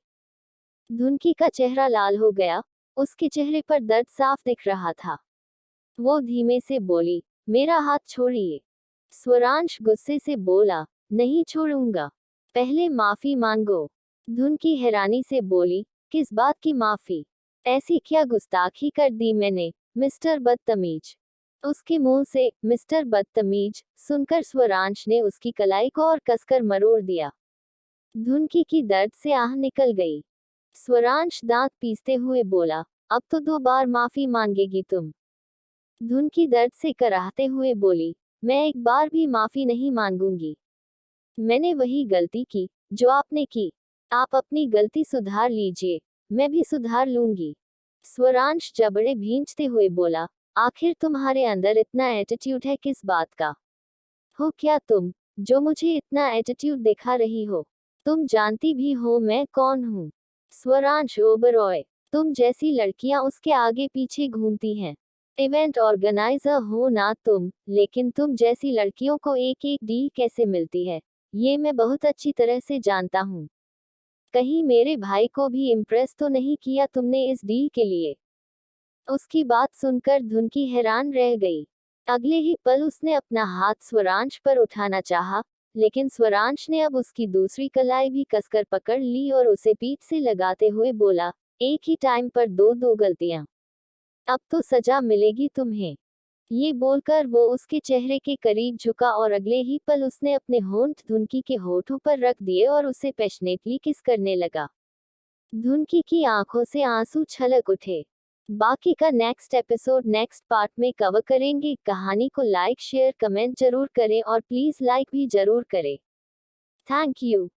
धुनकी का चेहरा लाल हो गया। उसके चेहरे पर दर्द साफ दिख रहा था। वो धीमे से बोली, मेरा हाथ छोड़िए। स्वरांश गुस्से से बोला, नहीं छोड़ूंगा। पहले माफी मांगो। धुनकी हैरानी से बोली, किस बात की माफी? ऐसी क्या गुस्ताखी कर दी मैंने, मिस्टर बदतमीज? उसके मुंह से मिस्टर बदतमीज सुनकर स्वरांश ने उसकी कलाई को और कसकर मरोड़ दिया। धुनकी की दर्द से आह निकल गई। स्वरांश दांत पीसते हुए बोला, अब तो 2 बार माफी मांगेगी तुम? धुनकी दर्द से कराहते हुए बोली, मैं एक बार भी माफी नहीं मांगूंगी। मैंने वही गलती की जो आपने की। आप अपनी गलती सुधार लीजिए, मैं भी सुधार लूंगी। स्वरांश जबड़े भींचते हुए बोला, आखिर तुम्हारे अंदर इतना एटीट्यूड है किस बात का? हो क्या तुम, जो मुझे इतना एटीट्यूड दिखा रही हो? तुम जानती भी हो मैं कौन हूँ? स्वरांश ओबरॉय। तुम जैसी लड़कियां उसके आगे पीछे घूमती हैं। इवेंट ऑर्गेनाइजर हो ना तुम, लेकिन तुम जैसी लड़कियों को एक एक डील कैसे मिलती है ये मैं बहुत अच्छी तरह से जानता हूँ। कहीं मेरे भाई को भी इम्प्रेस तो नहीं किया तुमने इस डील के लिए? उसकी बात सुनकर धुनकी हैरान रह गई। अगले ही पल उसने अपना हाथ स्वरांश पर उठाना चाहा, लेकिन स्वरांश ने अब उसकी दूसरी कलाई भी कसकर पकड़ ली और उसे पीठ से लगाते हुए बोला, एक ही टाइम पर दो दो गलतियां। अब तो सजा मिलेगी तुम्हें। ये बोलकर वो उसके चेहरे के करीब झुका और अगले ही पल उसने अपने होंठ धुनकी के होठों पर रख दिए और उसे पैशनेटली किस करने लगा। धुनकी की आंखों से आंसू छलक उठे। बाकी का नेक्स्ट एपिसोड नेक्स्ट पार्ट में कवर करेंगे। कहानी को लाइक शेयर कमेंट जरूर करें और प्लीज लाइक भी जरूर करें। Thank you.